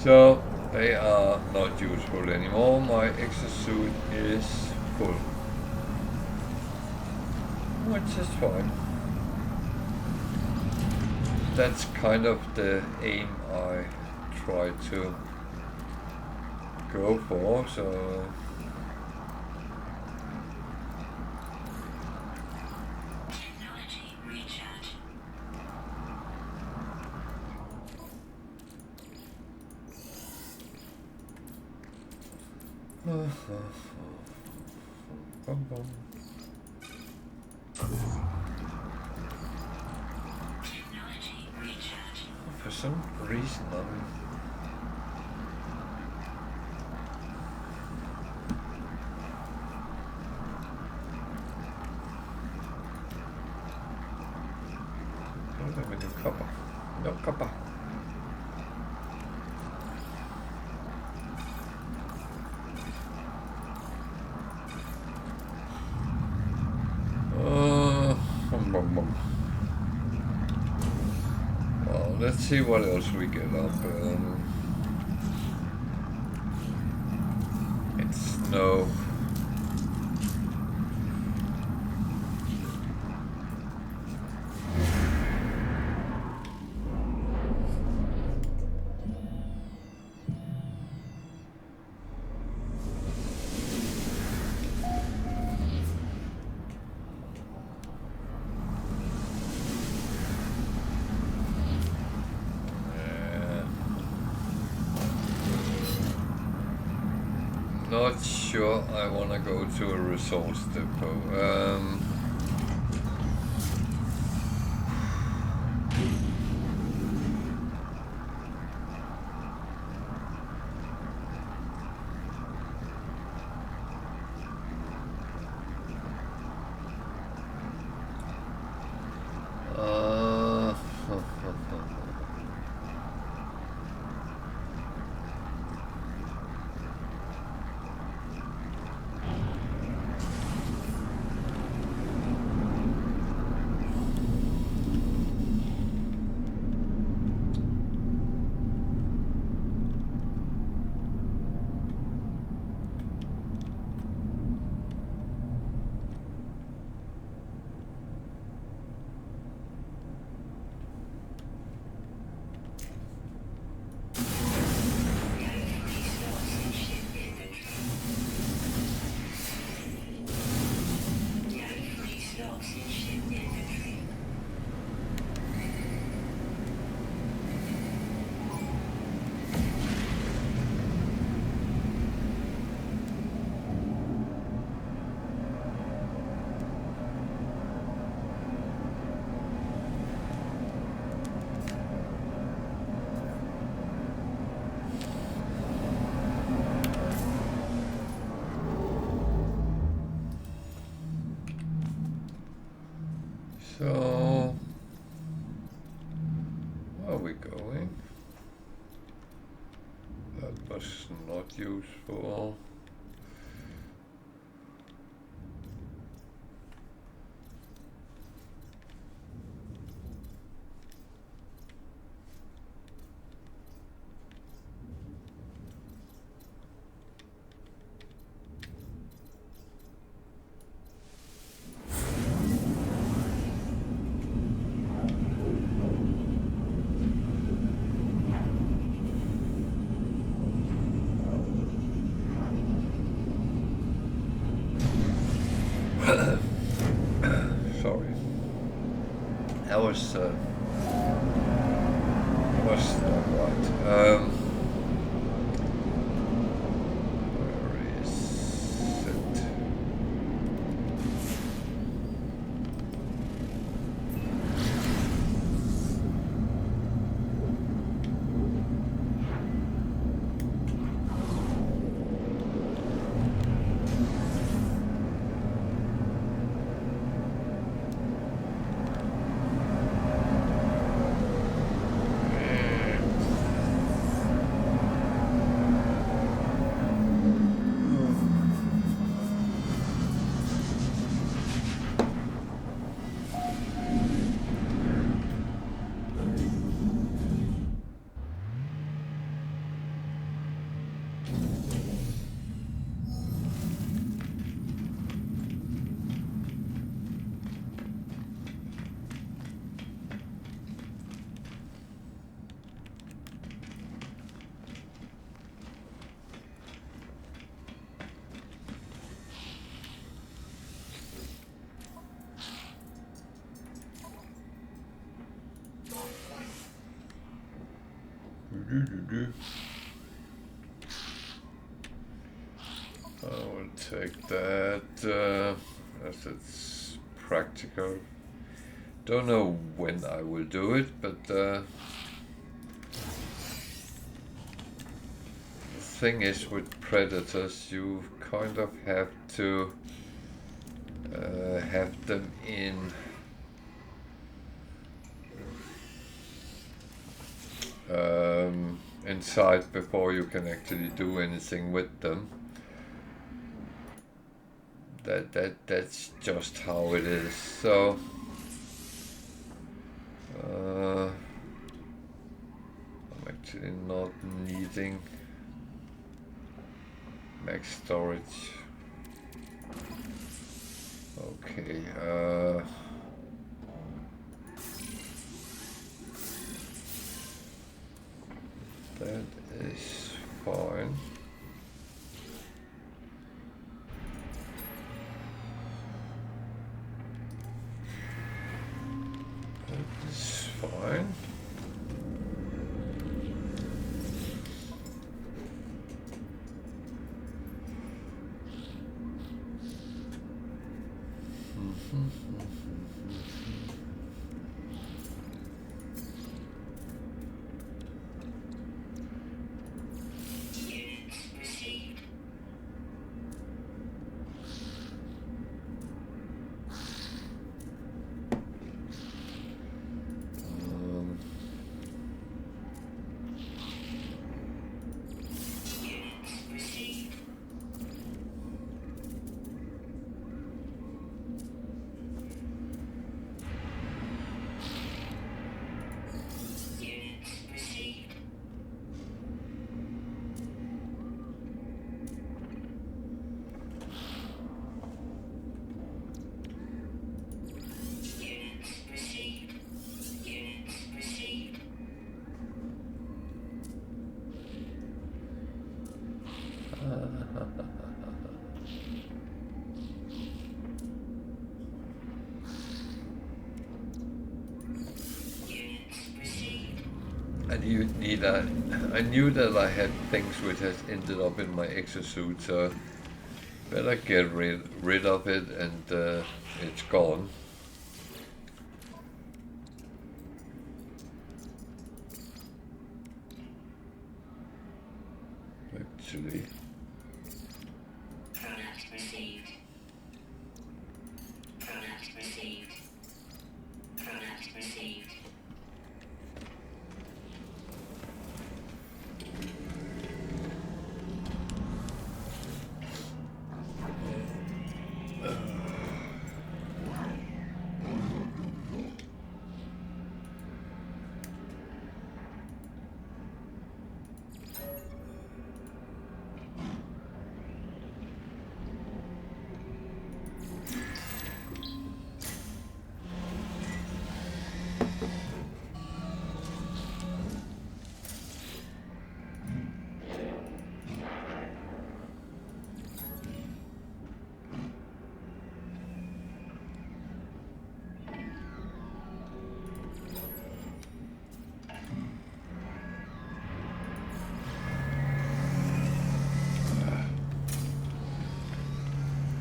So they are not useful anymore. My exosuit is full, which is fine. That's kind of the aim I try to go for, so technology recharge. Technology recharge. For some reason I don't have any copper. No copper. Well, let's see what else we get up. It's snow. Not sure I want to go to a resource depot. So, where are we going? That was not useful. Sorry. That was not right. Where is it? I will take that as it's practical. Don't know when I will do it, but the thing is with predators, you kind of have to have them inside before you can actually do anything with them. That's just how it is. So I'm actually not needing max storage. Okay. That is fine. That is fine. I knew that I had things which has ended up in my exosuit, so better get rid of it, and it's gone. Actually. Product received. Product received. Product received.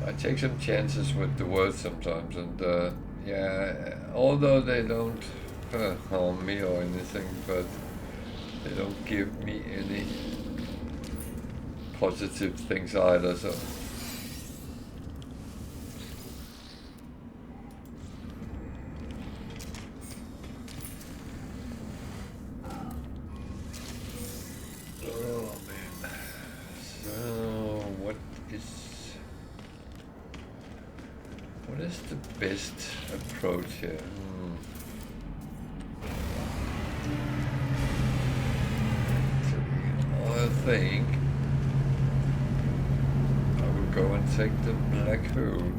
I take some chances with the words sometimes, and yeah, although they don't harm me or anything, but they don't give me any positive things either, so. Oh man. So what is the best approach here? I think I will go and take the black hole.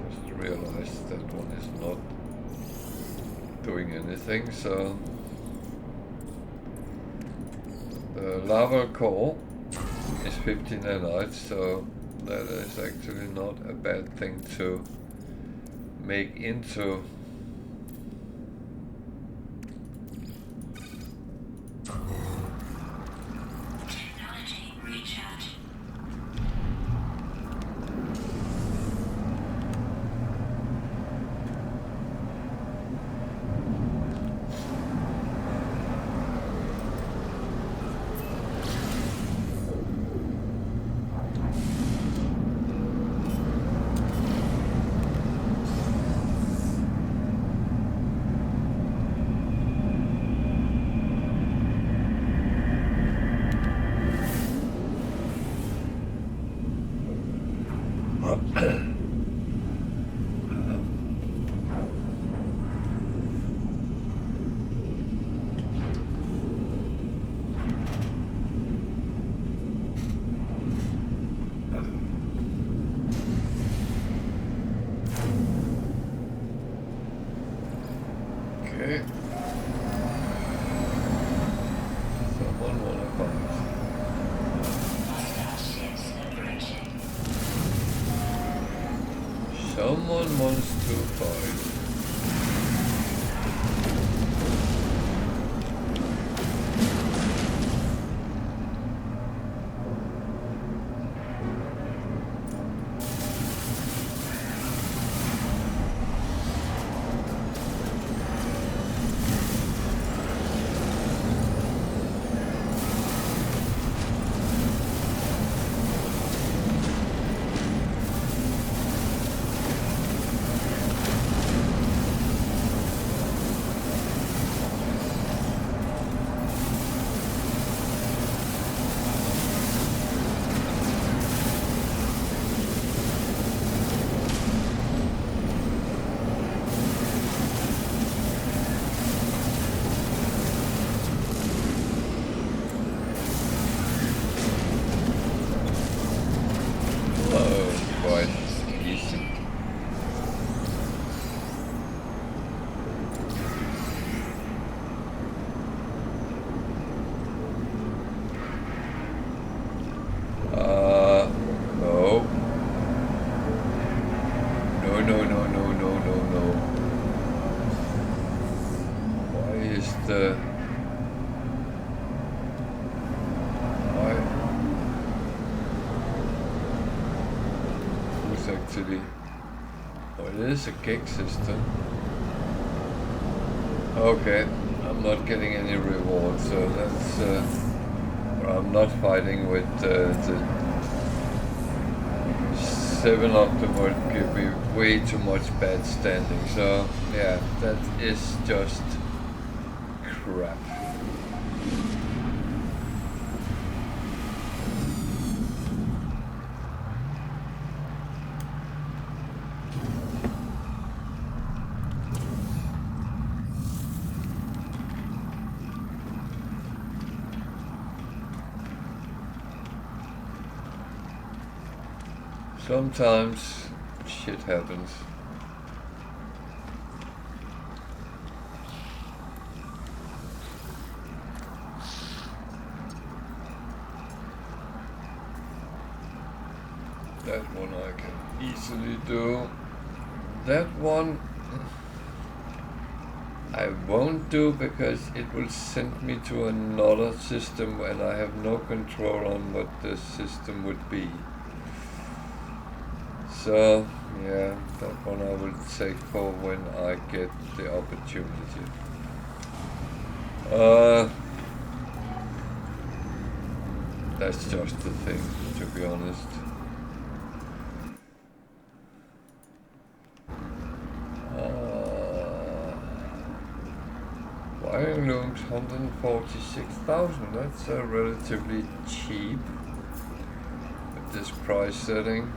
Just realized that one is is not doing anything, so the lava core is 15 nanites, so that is actually not a bad thing to make into Technology recharge. Okay. Someone wanna fight. Hostile ships approaching. Someone wants to fight. Actually, oh, it is a gig system. Okay, I'm not getting any reward, so that's I'm not fighting with the 7 of them would give me way too much bad standing, so yeah, that is just crap. Sometimes shit happens. That one I can easily do. That one I won't do because it will send me to another system and I have no control on what the system would be. So, yeah, that one I will take for when I get the opportunity. That's just the thing, to be honest. Wiring looms 146,000, that's relatively cheap at this price setting.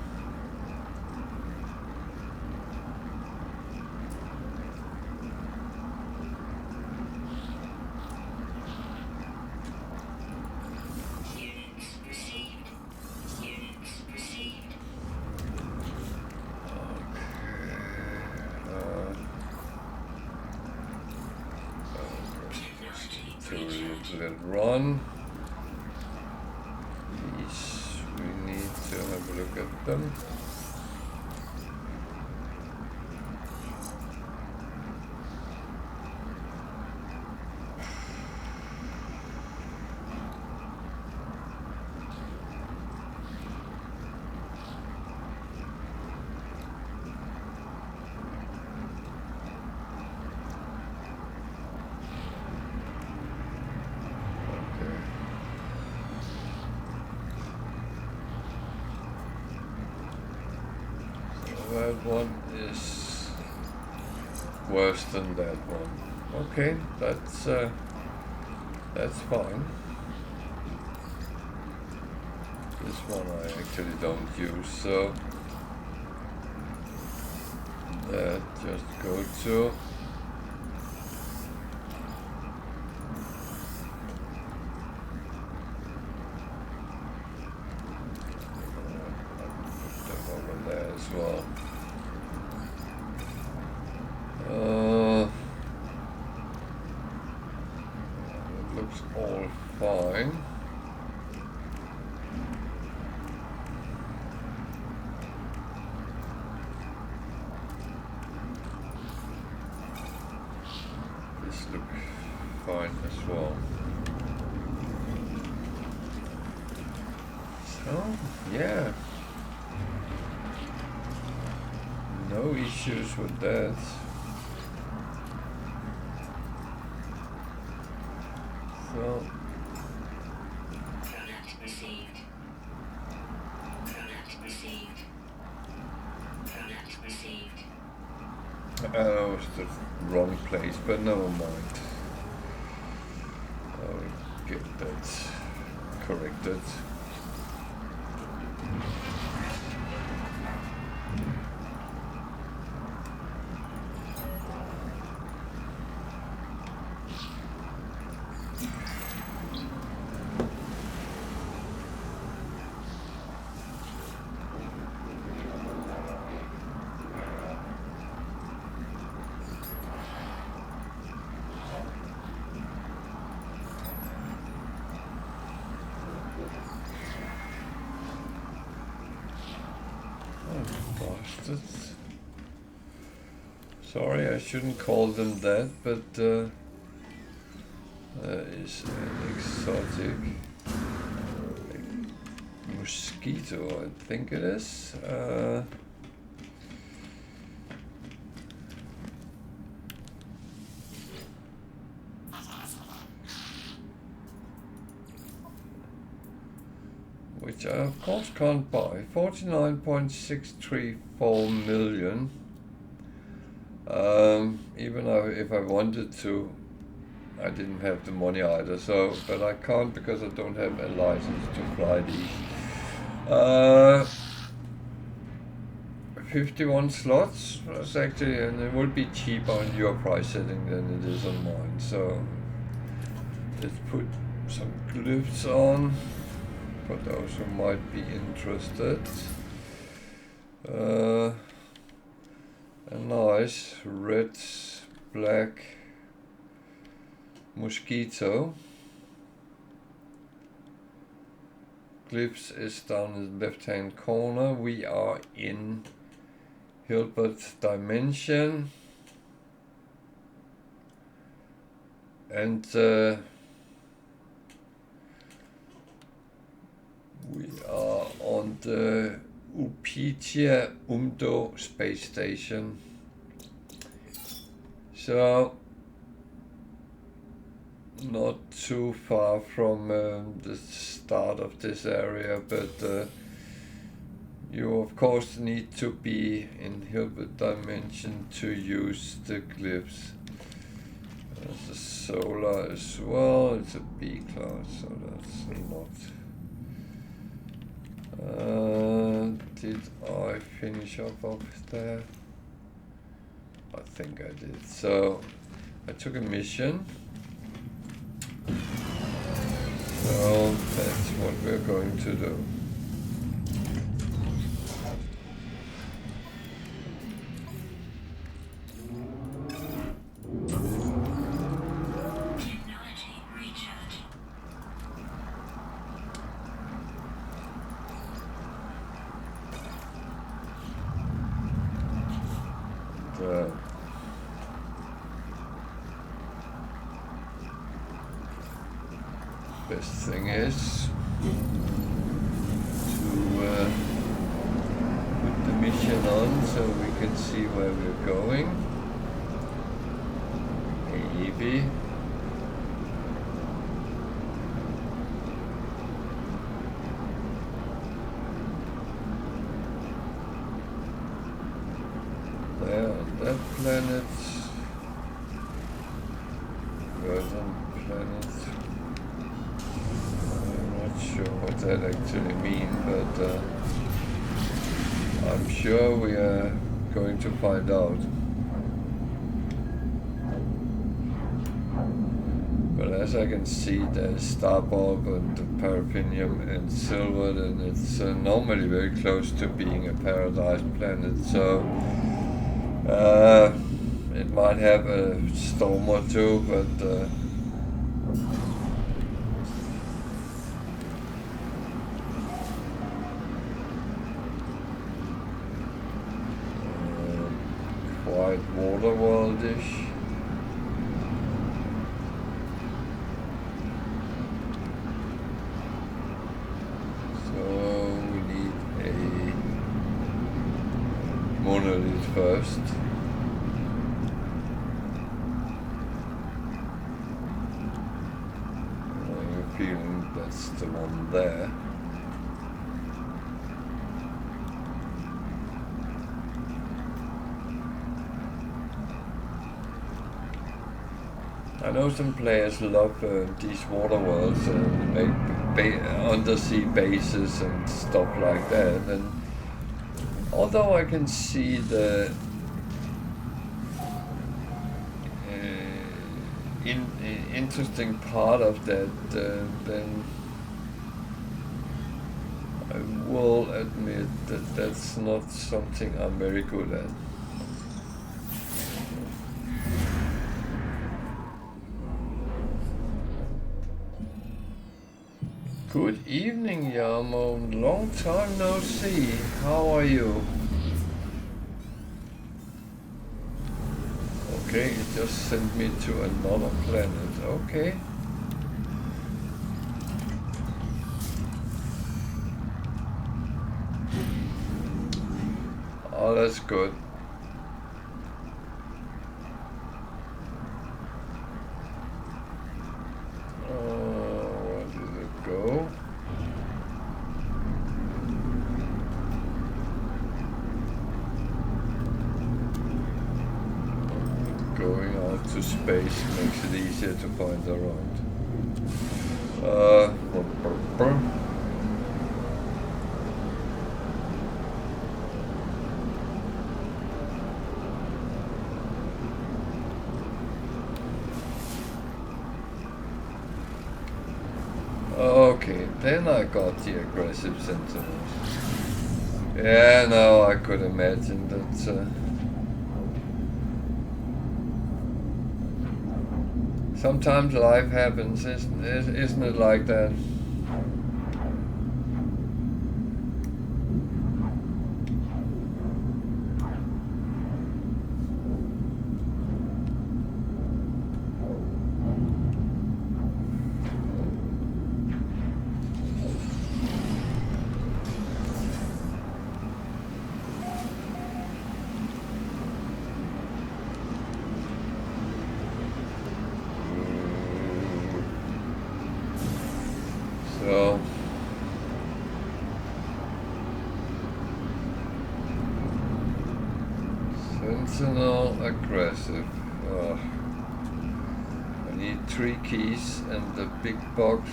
run. These, we need to have a look at them. That one is worse than that one. Okay, that's fine. This one I actually don't use, so that just go to put them over there as well. It looks all fine. This looks fine as well. So, yeah. No issues with that. So, Product received. Product received. Product received. that was the wrong place, but never mind. I'll get that corrected. Bastards. Sorry, I shouldn't call them that, but that is an exotic mosquito, I think it is. Which I of course can't buy. 49.634 million. Even if I wanted to, I didn't have the money either. So, but I can't because I don't have a license to fly these. 51 slots was actually, and it would be cheaper on your price setting than it is on mine. So let's put some glyphs on for those who might be interested. A nice red, black mosquito. Glyphs is down in the left hand corner. We are in Hilbert Dimension. And we are on the Upitia Umdo space station. So not too far from the start of this area, but you of course need to be in Hilbert Dimension to use the glyphs. There's a solar as well. It's a B class, so that's not. Did I finish up there? I think I did. So I took a mission. So that's what we're going to do. Technology recharge. best thing is to put the mission on so we can see where we're going. Maybe. There on that planet. Verdant planet. I'm not sure what that actually means, but I'm sure we are going to find out. But as I can see, there's star bulb and paraffinium and silver, and it's normally very close to being a paradise planet, so it might have a storm or two, but quite water worldish. So we need a monolith first. Feeling that's the one there. I know some players love these water worlds and make undersea bases and stuff like that, and although I can see the interesting part of that, then I will admit that that's not something I'm very good at. Good evening, Yarmo. Long time no see. How are you? Okay, it just sent me to another planet. Okay. Oh, that's good. Where did it go? Going out to space makes it easier to find around. Okay, then I got the aggressive sentinels. Yeah, no, I could imagine that. Sometimes life happens, isn't it like that? So sentinel aggressive. I need 3 keys and the big box,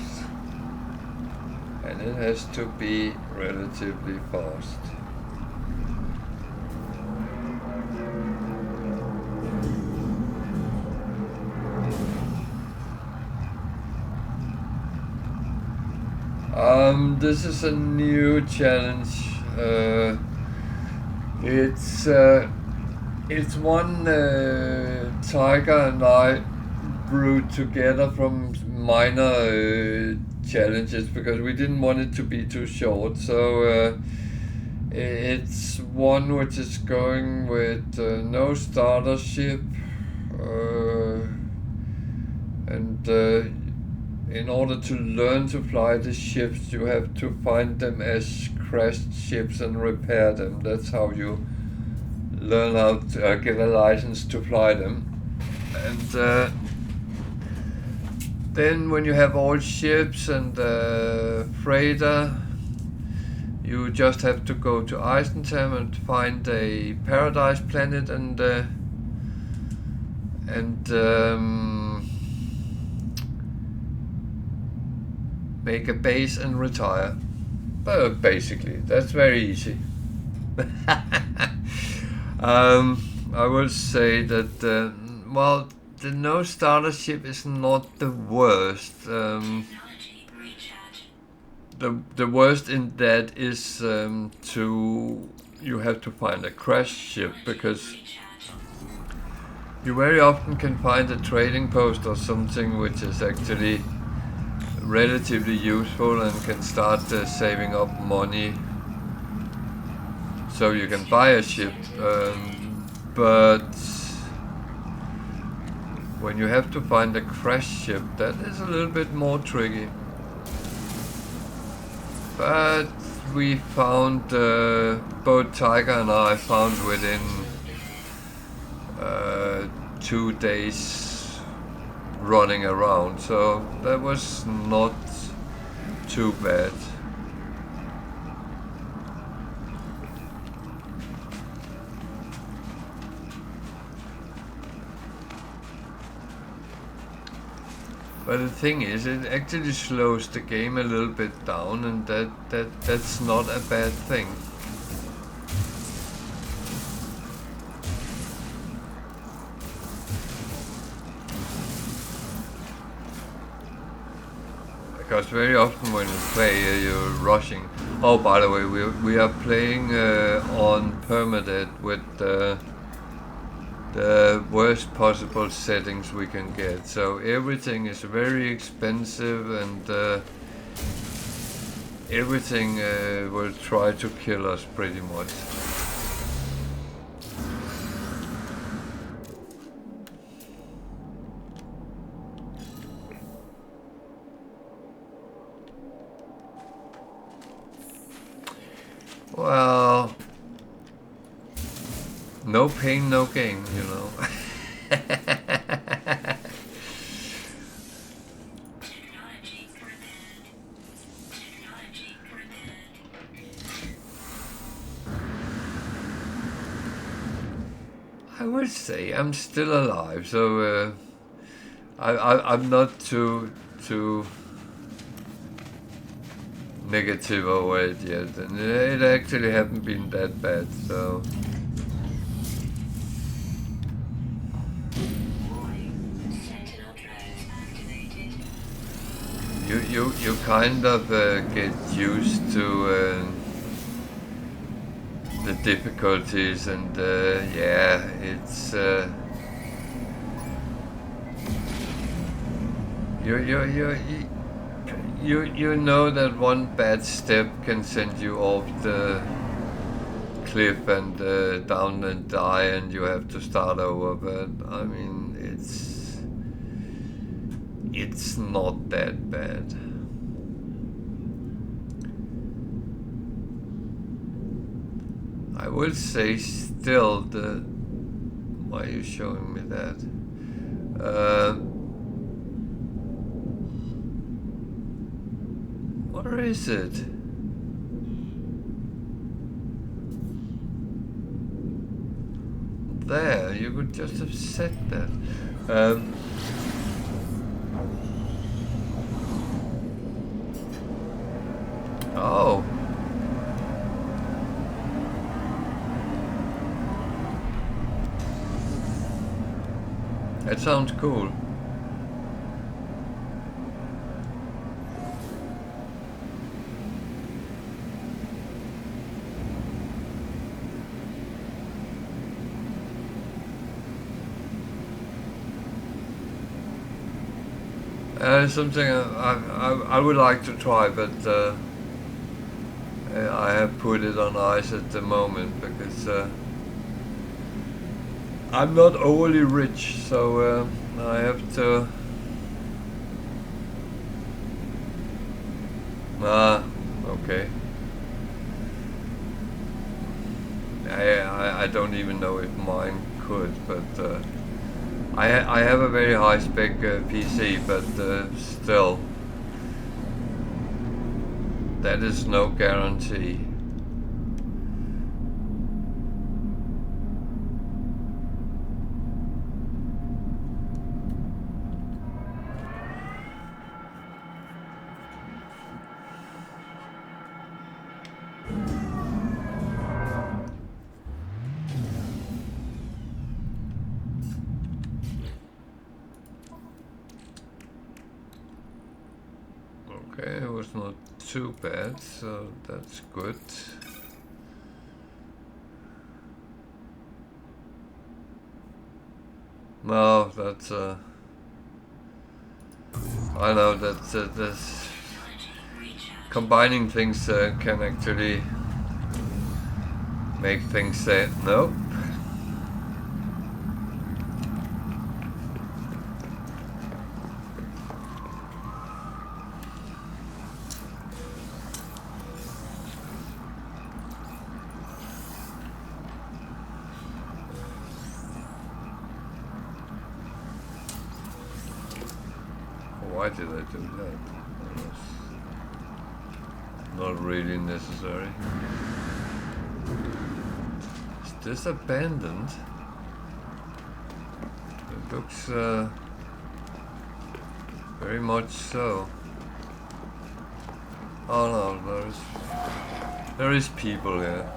and it has to be relatively fast. This is a new challenge. It's one Tiger and I brewed together from minor challenges because we didn't want it to be too short. So it's one which is going with no starter ship, and in order to learn to fly the ships, you have to find them as crashed ships and repair them. That's how you learn how to get a license to fly them. And then when you have all ships and freighter, you just have to go to Eissentam and find a paradise planet and make a base and retire. Basically, that's very easy. I will say that well, the no starter ship is not the worst. Technology recharge. The worst in that is you have to find a crashed ship, because Recharge. you very often can find a trading post or something which is actually relatively useful and can start saving up money so you can buy a ship, but when you have to find a crashed ship, that is a little bit more tricky. But we found, both Tiger and I found within 2 days running around, so that was not too bad. But the thing is, it actually slows the game a little bit down, and that's not a bad thing. Because very often when you play, you're rushing. Oh, by the way, we are playing on Permadeath with the worst possible settings we can get. So everything is very expensive, and everything will try to kill us pretty much. Well, no pain, no gain, you know. Technology prepared. Technology prepared. I would say I'm still alive, so I'm not too negative over it yet, and it actually hasn't been that bad. So Sentinel drones activated. you kind of get used to the difficulties, and yeah, it's you know that one bad step can send you off the cliff and down and die, and you have to start over. But I mean, it's not that bad. I will say still why are you showing me that? Where is it? There, you could just have said that. Oh. That sounds cool. Something I would like to try, but I have put it on ice at the moment because I'm not overly rich, so I have to Ah, okay. I don't even know if mine could, but I have a very high spec PC, but still, that is no guarantee. Okay, it was not too bad, so that's good. No, that's I know that this combining things can actually make things say nope. Why did I do that? That was not really necessary. Is this abandoned? It looks very much so. Oh no, there is people here.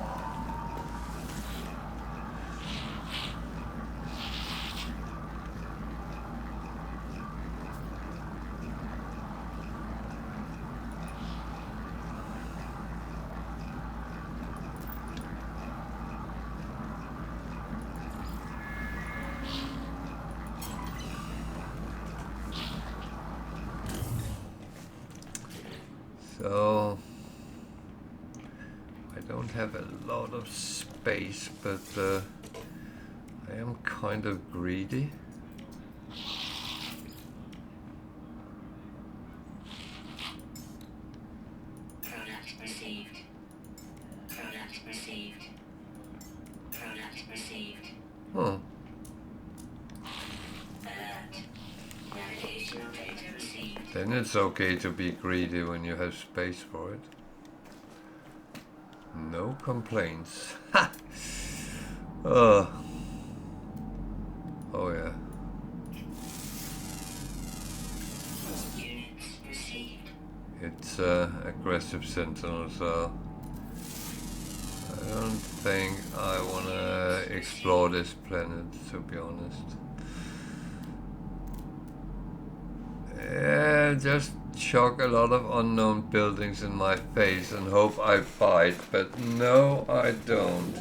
So I don't have a lot of space, but I am kind of greedy. Product received. Product received. Product received. Huh. Alert. Navigational data received. Then it's okay to be greedy when you have space for it. No complaints. Ha! Oh yeah. Units received. It's aggressive sentinel, so I don't think I wanna explore this planet, to be honest. Yeah, just chuck a lot of unknown buildings in my face and hope I bite, but no, I don't.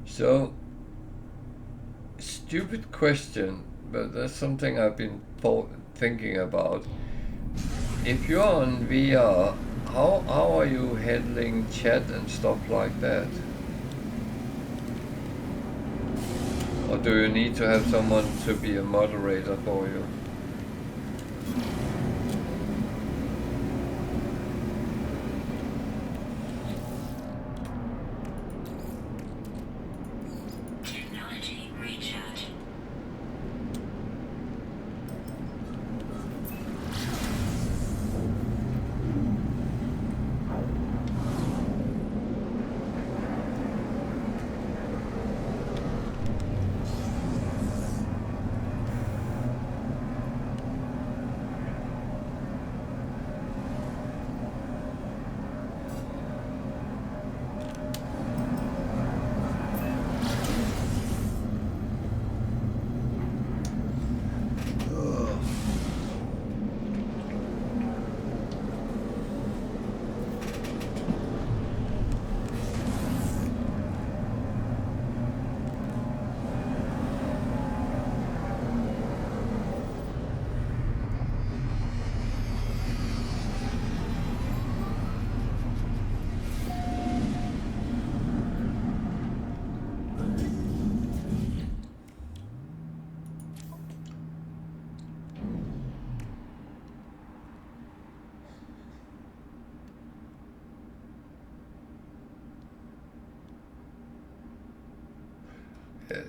So, stupid question, but that's something I've been thinking about. If you're on VR, how are you handling chat and stuff like that? Or do you need to have someone to be a moderator for you? Technology recharge.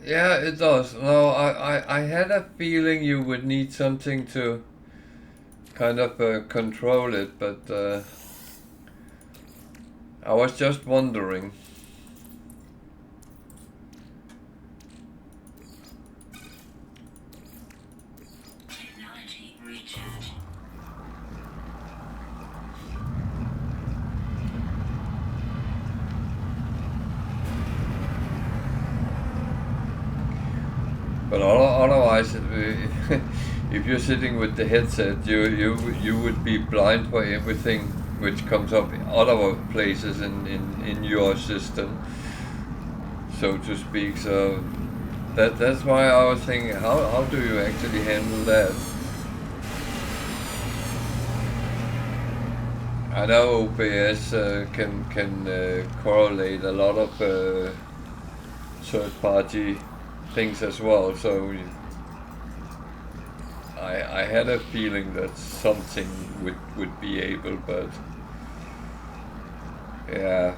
Yeah, it does. No, I had a feeling you would need something to kind of control it, but I was just wondering. Technology recharge. But otherwise, if you're sitting with the headset, you would be blind for everything which comes up in other places in your system, so to speak. So that's why I was thinking, how do you actually handle that? I know OBS can correlate a lot of third-party things as well, so I had a feeling that something would be able, but yeah.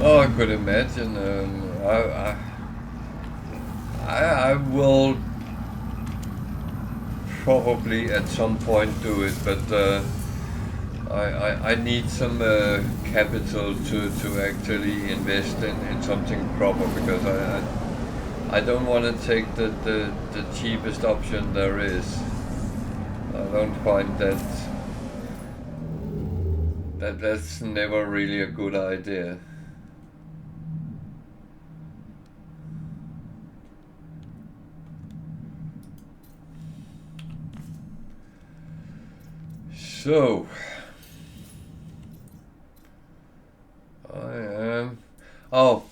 Oh, I could imagine. I will probably at some point do it, but I need some capital to actually invest in something proper, because I don't want to take the cheapest option there is. I don't find that's never really a good idea. So, I am. Oh,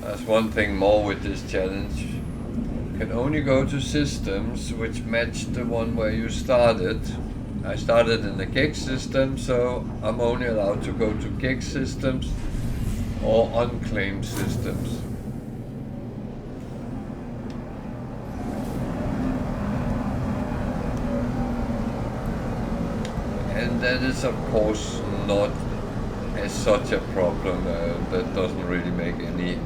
there's one thing more with this challenge. You can only go to systems which match the one where you started. I started in the gig system, so I'm only allowed to go to gig systems or unclaimed systems. And that is, of course, not as such a problem. That doesn't really make any.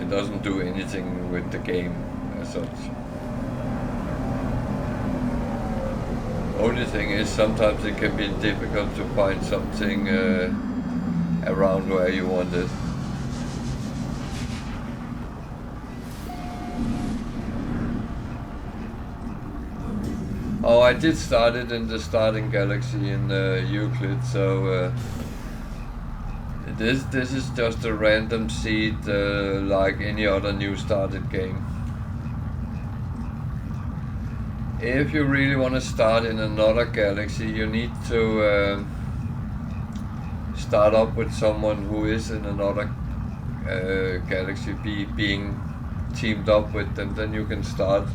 It doesn't do anything with the game as such. Only thing is, sometimes it can be difficult to find something around where you want it. Oh, I did start it in the starting galaxy in Euclid, so this is just a random seed like any other new started game. If you really want to start in another galaxy, you need to start up with someone who is in another galaxy, being teamed up with them. Then you can start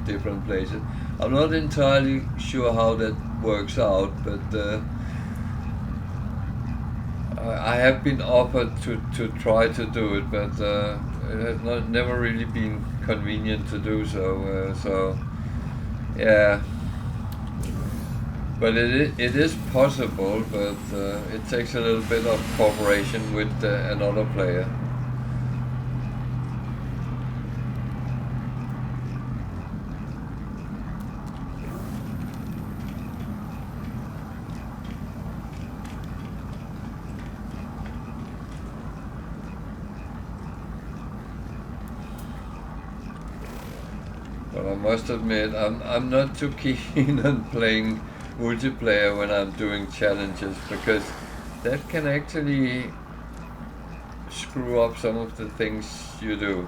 different places. I'm not entirely sure how that works out, but I have been offered to try to do it, but it has never really been convenient to do so. So yeah, but it is possible, but it takes a little bit of cooperation with another player. But I must admit, I'm not too keen on playing multiplayer when I'm doing challenges, because that can actually screw up some of the things you do.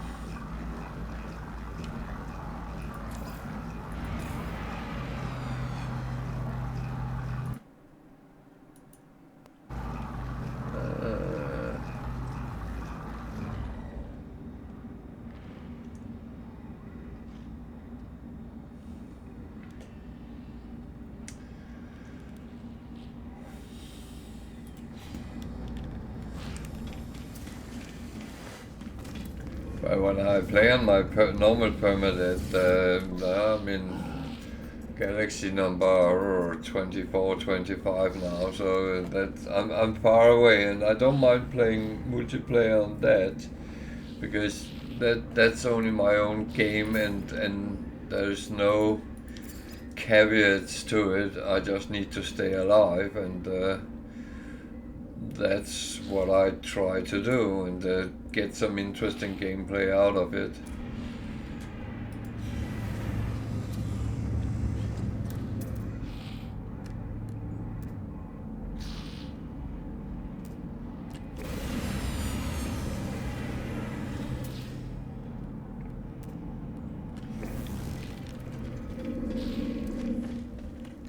But when I play on my normal permadeath, I'm in galaxy number 24, 25 now, so I'm far away, and I don't mind playing multiplayer on that, because that's only my own game, and there's no caveats to it. I just need to stay alive, and that's what I try to do, and get some interesting gameplay out of it.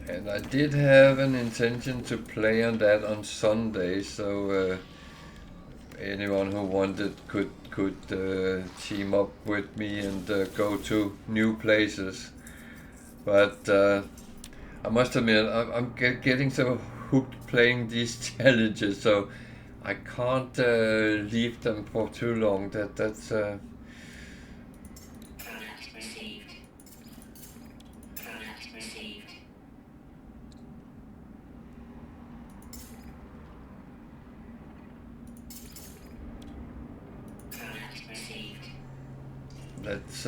And I did have an intention to play on that on Sunday, so anyone who wanted could team up with me and go to new places. But I must admit, I'm getting so hooked playing these challenges, so I can't leave them for too long. That's Product received. Product received. Product received. that's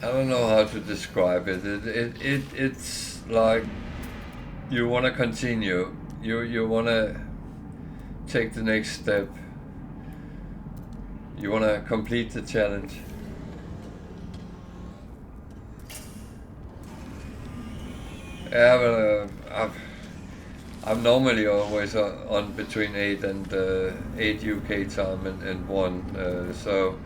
I don't know how to describe it. It's like you want to continue. You want to take the next step. You want to complete the challenge. Yeah, but I'm normally always on between 8 and 8 UK time and 1, so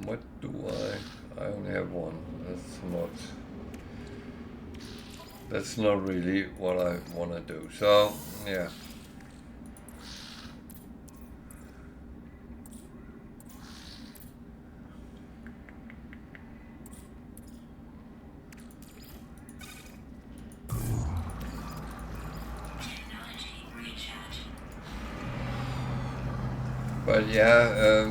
what do I only have 1. That's not really what I want to do. So yeah. Technology recharge. But yeah,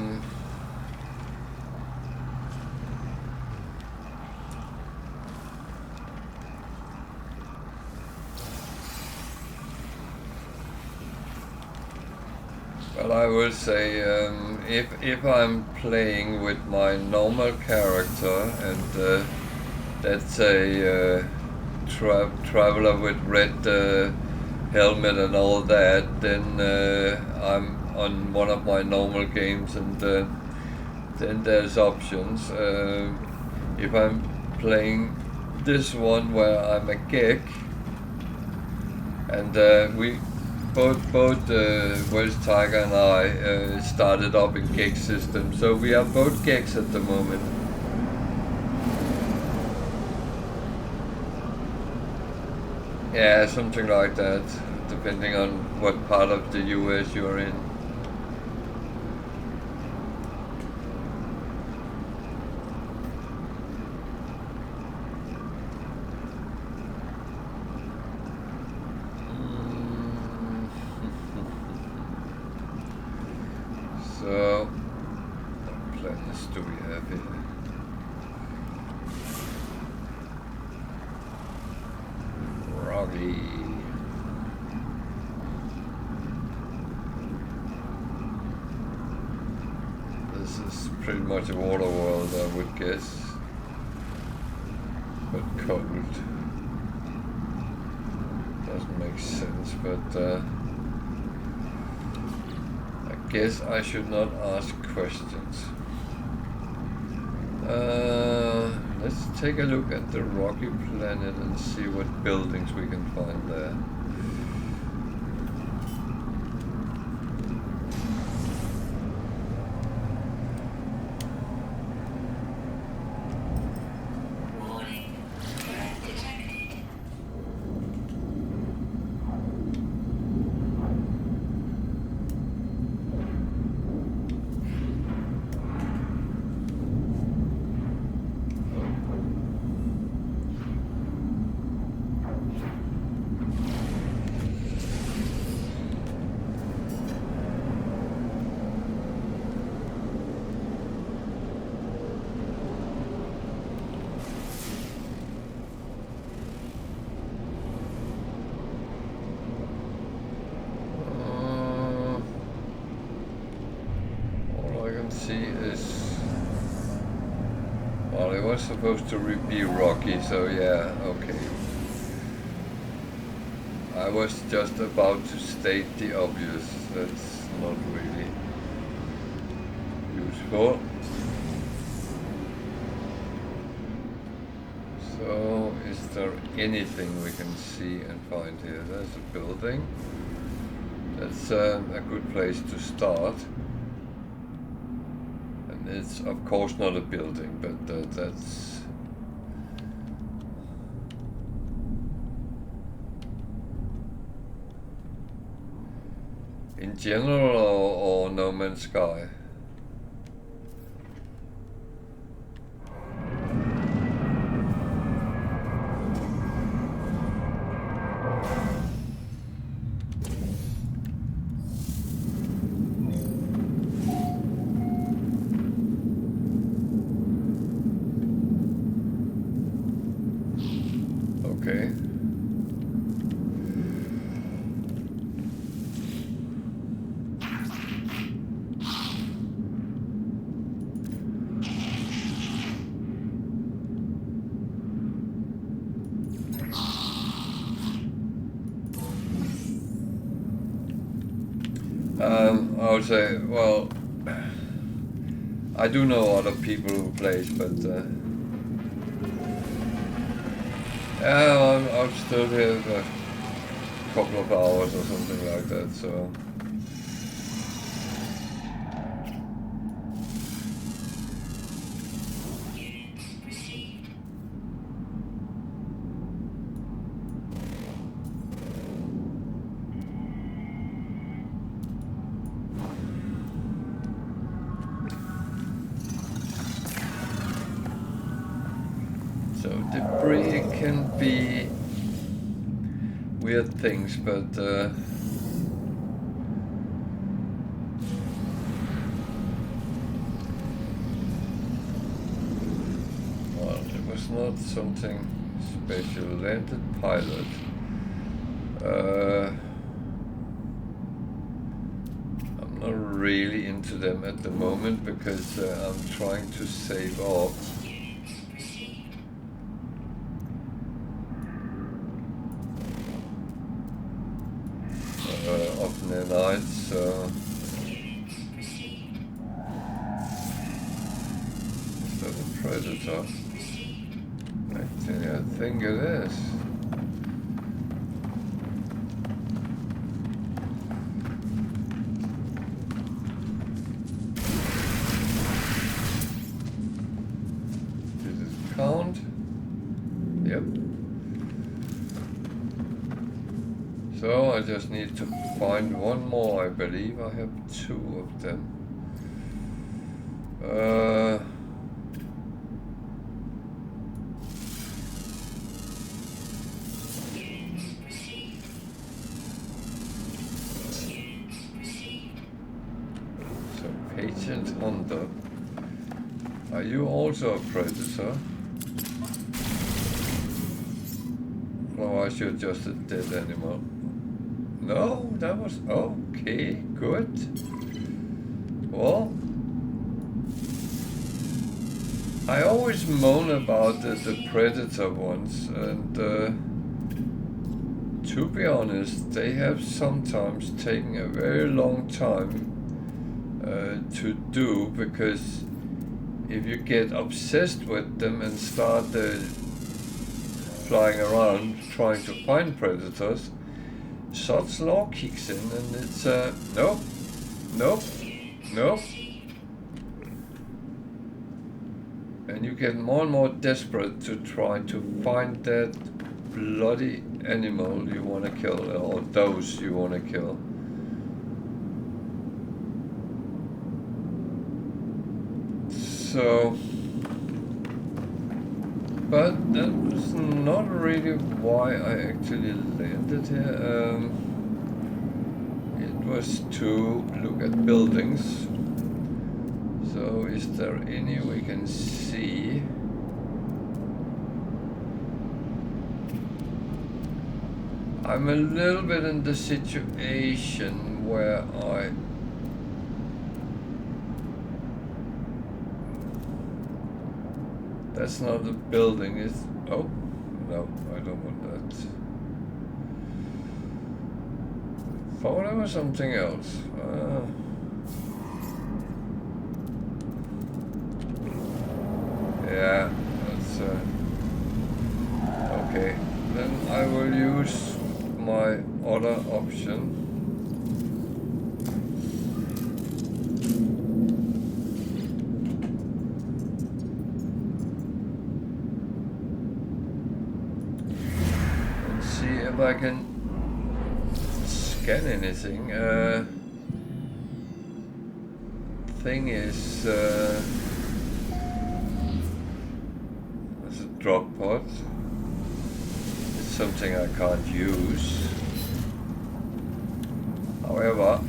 well, I will say, if I'm playing with my normal character, and that's a traveler with red helmet and all that, then I'm on one of my normal games, and then there's options. If I'm playing this one where I'm a geek, and we both Welsh Tiger and I started up in geek system, so we are both geeks at the moment. Yeah, something like that, depending on what part of the US you're in. So, what planets do we have here? Rocky. This is pretty much a water world, I would guess, but cold. Doesn't make sense, but I guess I should not ask questions. Let's take a look at the rocky planet and see what buildings we can find there. Warning. Threat detected. see is... Well, it was supposed to be rocky, so yeah, okay. I was just about to state the obvious. That's not really useful. So, is there anything we can see and find here? There's a building. That's a good place to start. And it's of course not a building, but that's... In general or No Man's Sky? Okay. I would say, well, I do know other people who plays, but yeah, I'm still here a couple of hours or something like that, so. Debris can be weird things, but well, it was not something special. Landed pilot. I'm not really into them at the moment because I'm trying to save up. Often at night, so is that a predator? Actually, I think it is. Does it count? Yep. So I just need to find one more, I believe. I have two of them. So Patient Hunter. Are you also a predator? Otherwise you're just a dead animal. No, that was okay, good. Well, I always moan about the predator ones, and to be honest, they have sometimes taken a very long time to do, because if you get obsessed with them and start flying around trying to find predators, such law kicks in, and it's nope, nope, nope, and you get more and more desperate to try to find that bloody animal you want to kill, or those you want to kill. So, but that was not really why I actually landed here. It was to look at buildings. So is there any we can see? I'm a little bit in the situation where That's not a building, it's... Oh, no, I don't want that. Thought it was something else. Yeah, that's... okay, then I will use my other option. If I can scan anything. Thing is, there's a drop pod. It's something I can't use. However,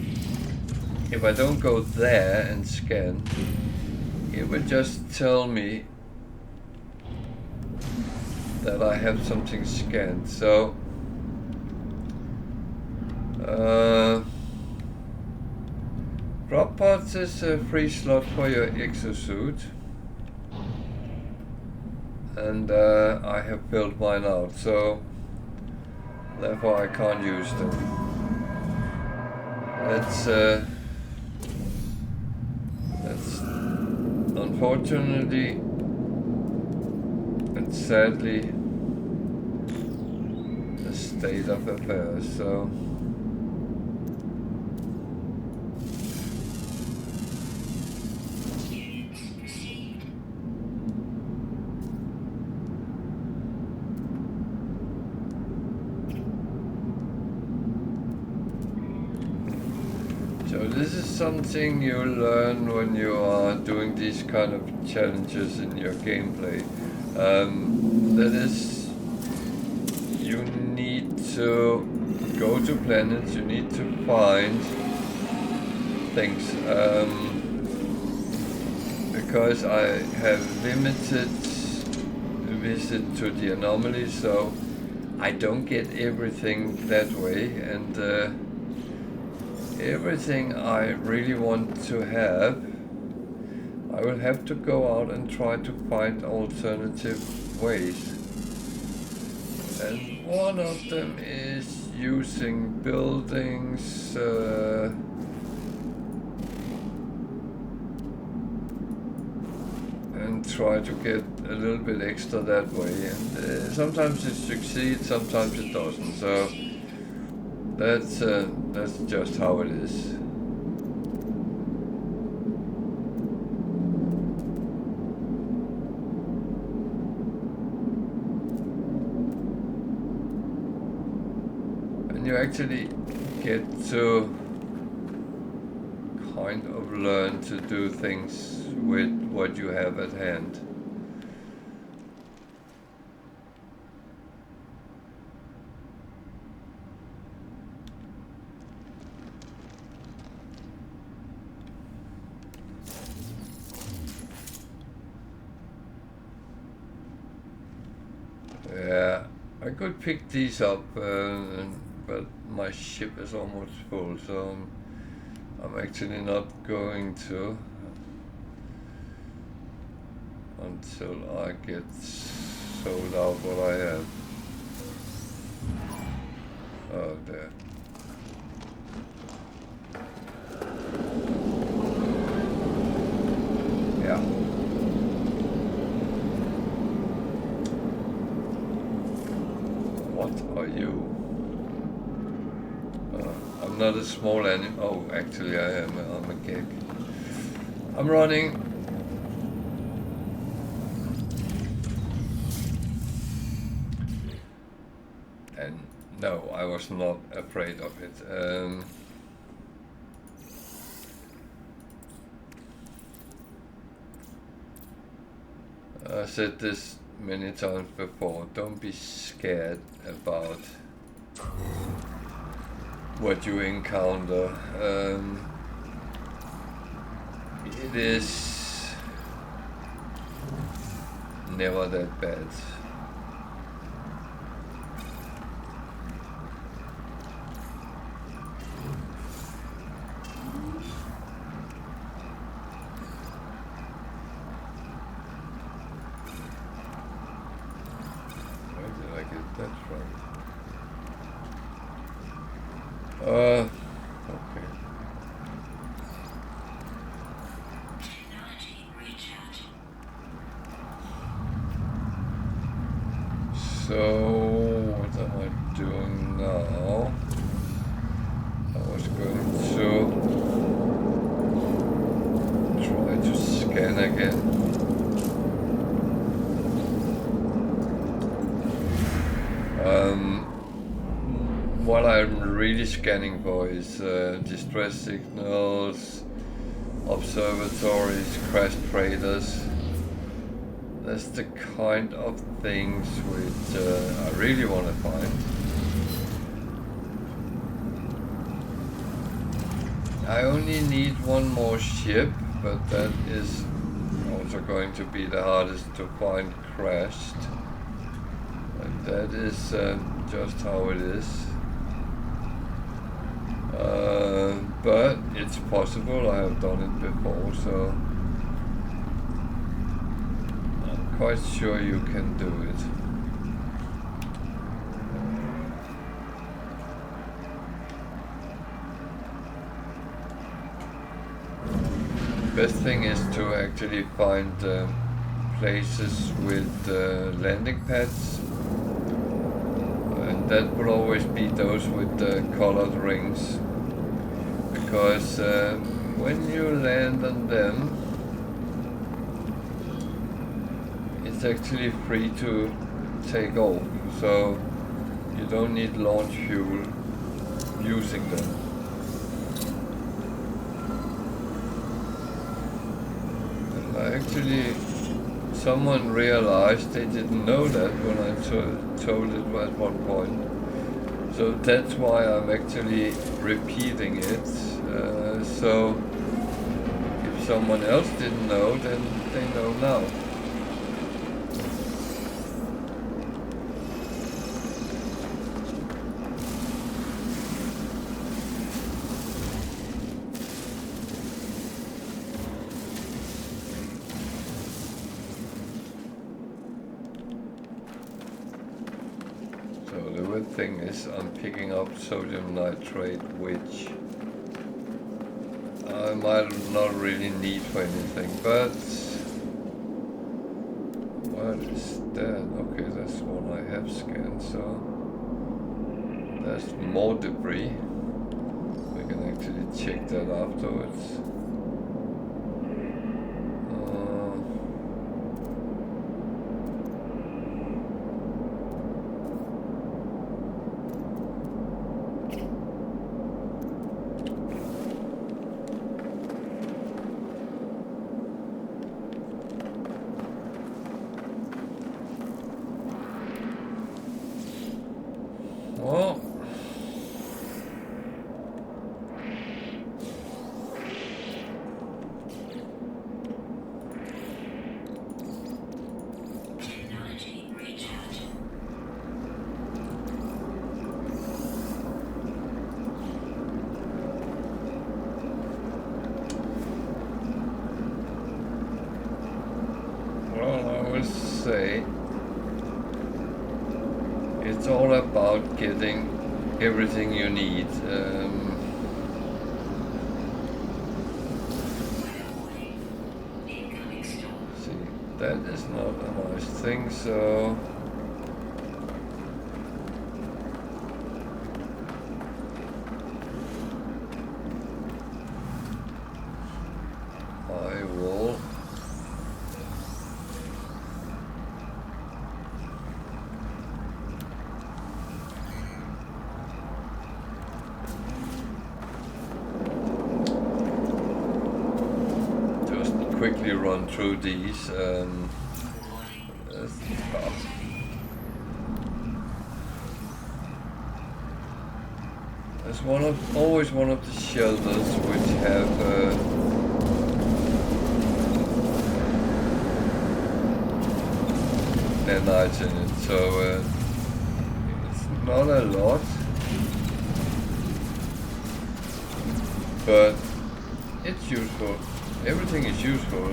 if I don't go there and scan, it would just tell me that I have something scanned. So drop pods is a free slot for your exosuit, and I have built mine out, so therefore I can't use them. That's unfortunately and sadly the state of affairs. So this is something you learn when you are doing these kind of challenges in your gameplay. That is, you need to go to planets, you need to find things. Because I have limited visit to the anomaly, so I don't get everything that way, and everything I really want to have, I will have to go out and try to find alternative ways. And one of them is using buildings, and try to get a little bit extra that way. And sometimes it succeeds, sometimes it doesn't. So that's just how it is. And you actually get to kind of learn to do things with what you have at hand. Yeah, I could pick these up, but my ship is almost full, so I'm actually not going to until I get sold out what I have. Oh, there. Yeah. What are you? I'm not a small animal. Oh, actually I am. I'm a gig. I'm running. And no, I was not afraid of it. I said this many times before, don't be scared about what you encounter. It is never that bad. So what am I doing now? I was going to try to scan again. What I'm really scanning for is distress signals, observatories, crashed freighters. That's the kind of things which I really want to find. I only need one more ship, but that is also going to be the hardest to find crashed. And that is just how it is. But it's possible, I have done it before, so I'm quite sure you can do it. Best thing is to actually find places with landing pads, and that will always be those with the colored rings, because when you land on them, it's actually free to take off, so you don't need launch fuel using them. Actually, someone realized they didn't know that when I told it at one point. So that's why I'm actually repeating it. So if someone else didn't know, then they know now. Thing is, I'm picking up sodium nitrate, which I might not really need for anything, but what is that? Okay, that's one I have scanned, so that's more debris. We can actually check that afterwards. It's all about getting everything you need. See, that is not a nice thing, so I will quickly run through these. There's always one of the shelters which have nanites in it, so it's not a lot, but it's useful. Everything is useful.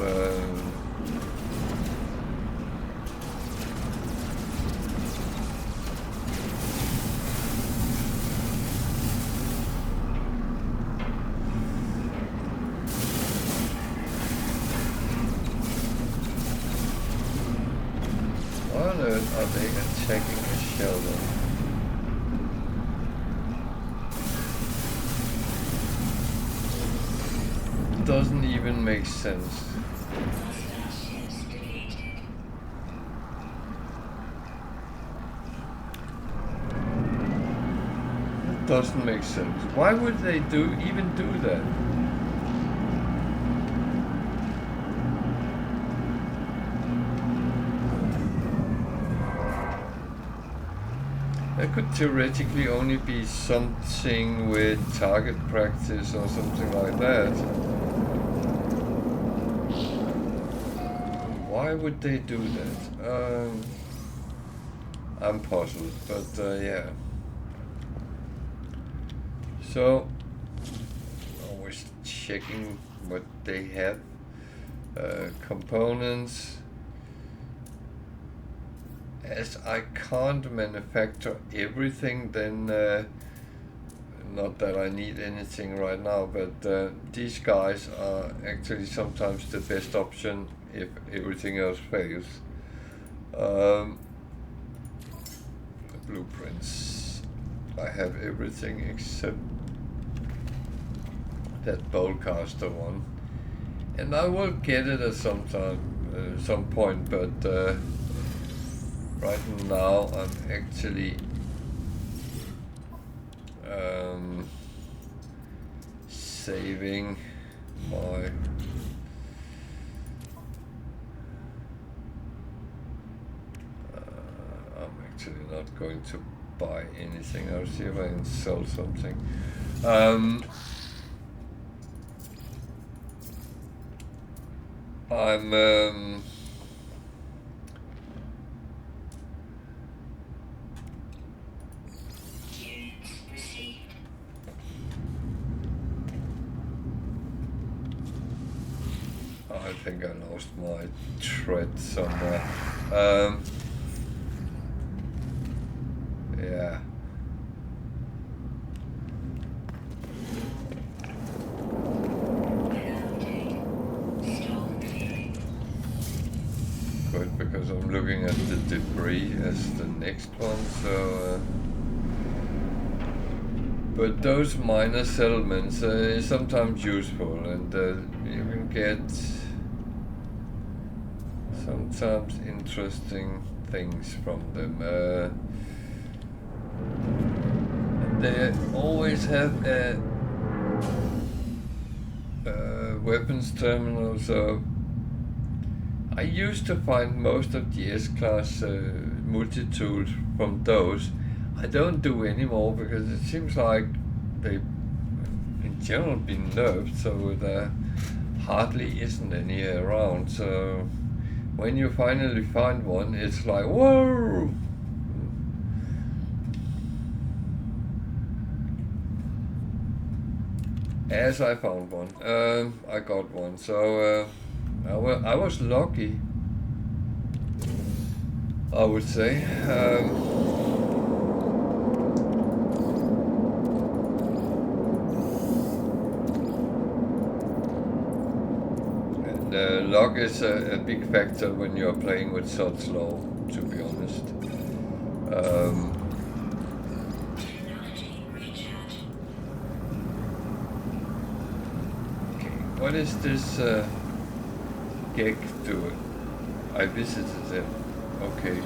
What but are they attacking a shelter? Doesn't even make sense. Hostile ships deleted. It doesn't make sense. Why would they even do that? There could theoretically only be something with target practice or something like that. Why would they do that? I'm puzzled, but yeah. So, always checking what they have. Components. As I can't manufacture everything, then not that I need anything right now, but these guys are actually sometimes the best option if everything else fails. Blueprints. I have everything except that bowcaster one, and I will get it at some point, but right now I'm actually saving my I'm actually not going to buy anything. I'll see if I can sell something. I'm Units received. I think I lost my thread somewhere. Yeah. Good, because I'm looking at the debris as the next one, so but those minor settlements is sometimes useful, and you can get sometimes interesting things from them. They always have a weapons terminal, so I used to find most of the S-Class multi-tools from those. I don't do anymore because it seems like they've in general been nerfed, so there hardly isn't any around. So when you finally find one, it's like, whoa! As I found one, I got one, so I was lucky, I would say. And luck is a big factor when you're playing with such low, to be honest. What is this gig doing? I visited him. Okay.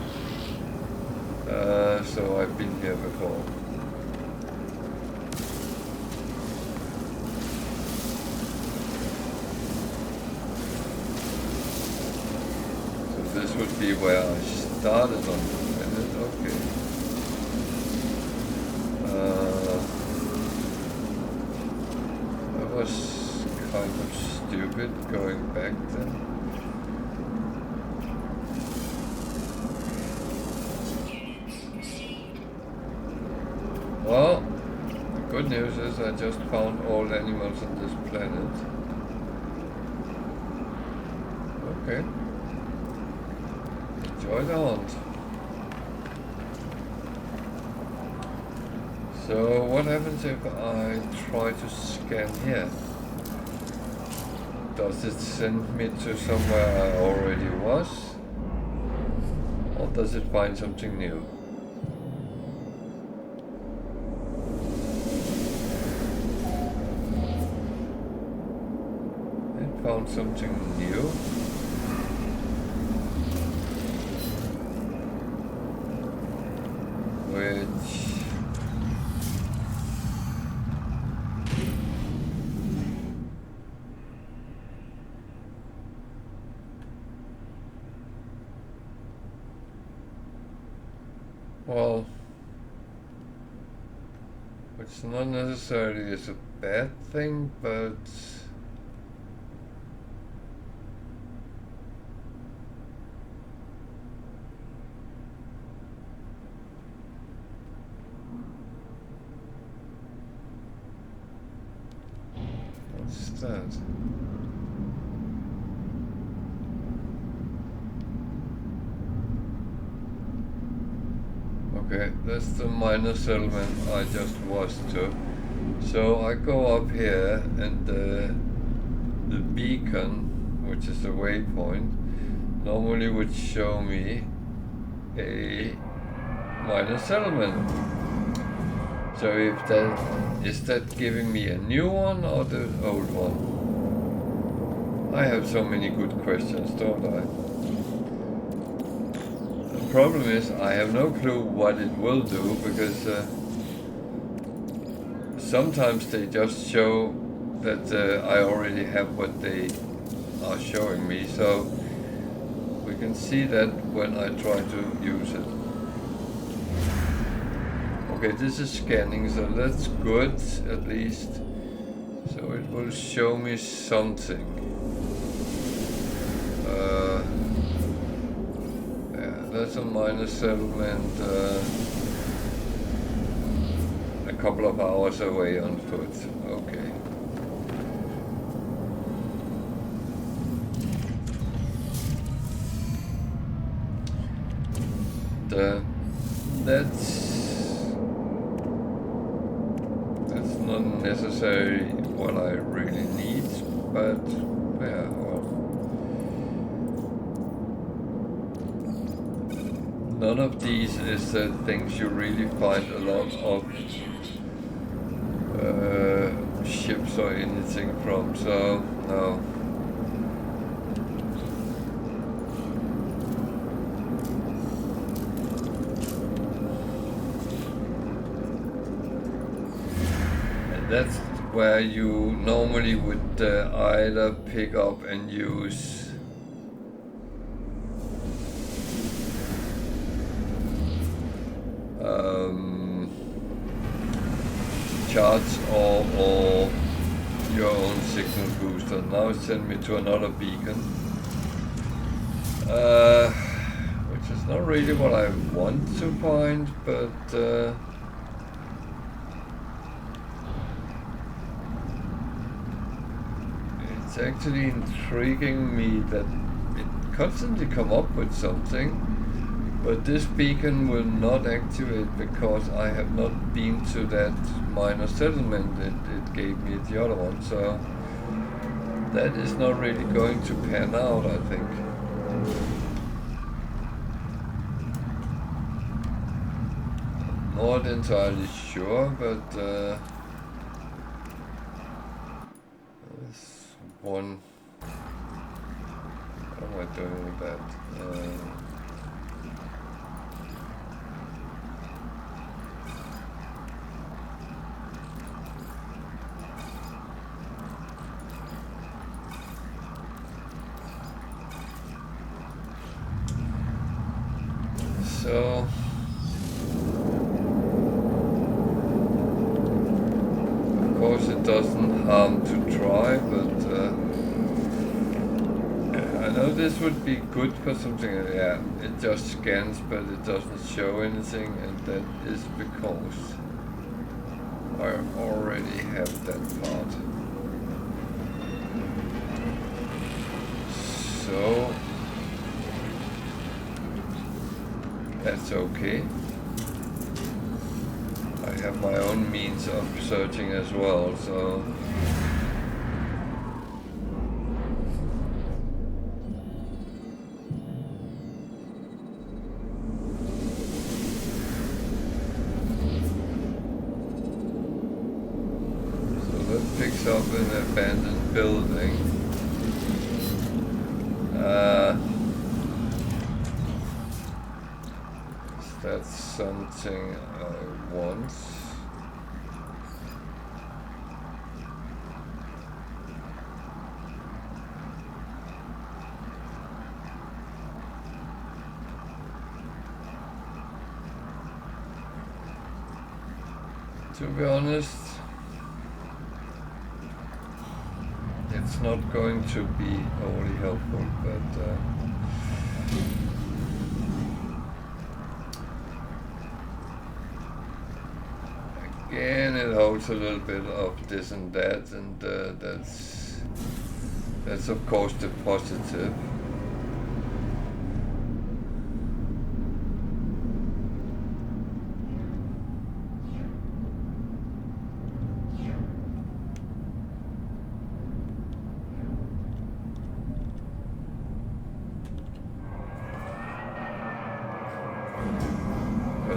So I've been here before. So this would be where I started on the planet. Okay. That was kind of stupid going back then. Well, the good news is I just found all animals on this planet. Okay. Enjoy the hunt. So what happens if I try to scan here? Does it send me to somewhere I already was? Or does it find something new? It found something new. Which... well, which not necessarily is a bad thing, but what's that? Okay, that's the minor settlement I just was to. So I go up here and the beacon, which is the waypoint, normally would show me a minor settlement. So if that is that giving me a new one or the old one? I have so many good questions, don't I? The problem is I have no clue what it will do, because sometimes they just show that I already have what they are showing me, so we can see that when I try to use it. Okay, this is scanning, so that's good at least. So it will show me something. That's a minor settlement, a couple of hours away on foot. Okay. That's not necessarily what I really need, but yeah, well. None of these is things you really find a lot of ships or anything from, so no. And that's where you normally would either pick up and use charts or your own signal booster. Now it sent me to another beacon, which is not really what I want to find, but it's actually intriguing me that it constantly come up with something. But this beacon will not activate because I have not been to that minor settlement it gave me the other one, so that is not really going to pan out, I think. Not entirely sure, but there's one. What am I doing with that? So of course it doesn't harm to try, but I know this would be good for something. Yeah, it just scans, but it doesn't show anything, and that is because I already have that part. So that's okay. I have my own means of searching as well, so something I want. To be honest, it's not going to be wholly helpful, but again, it holds a little bit of this and that, and that's of course the positive.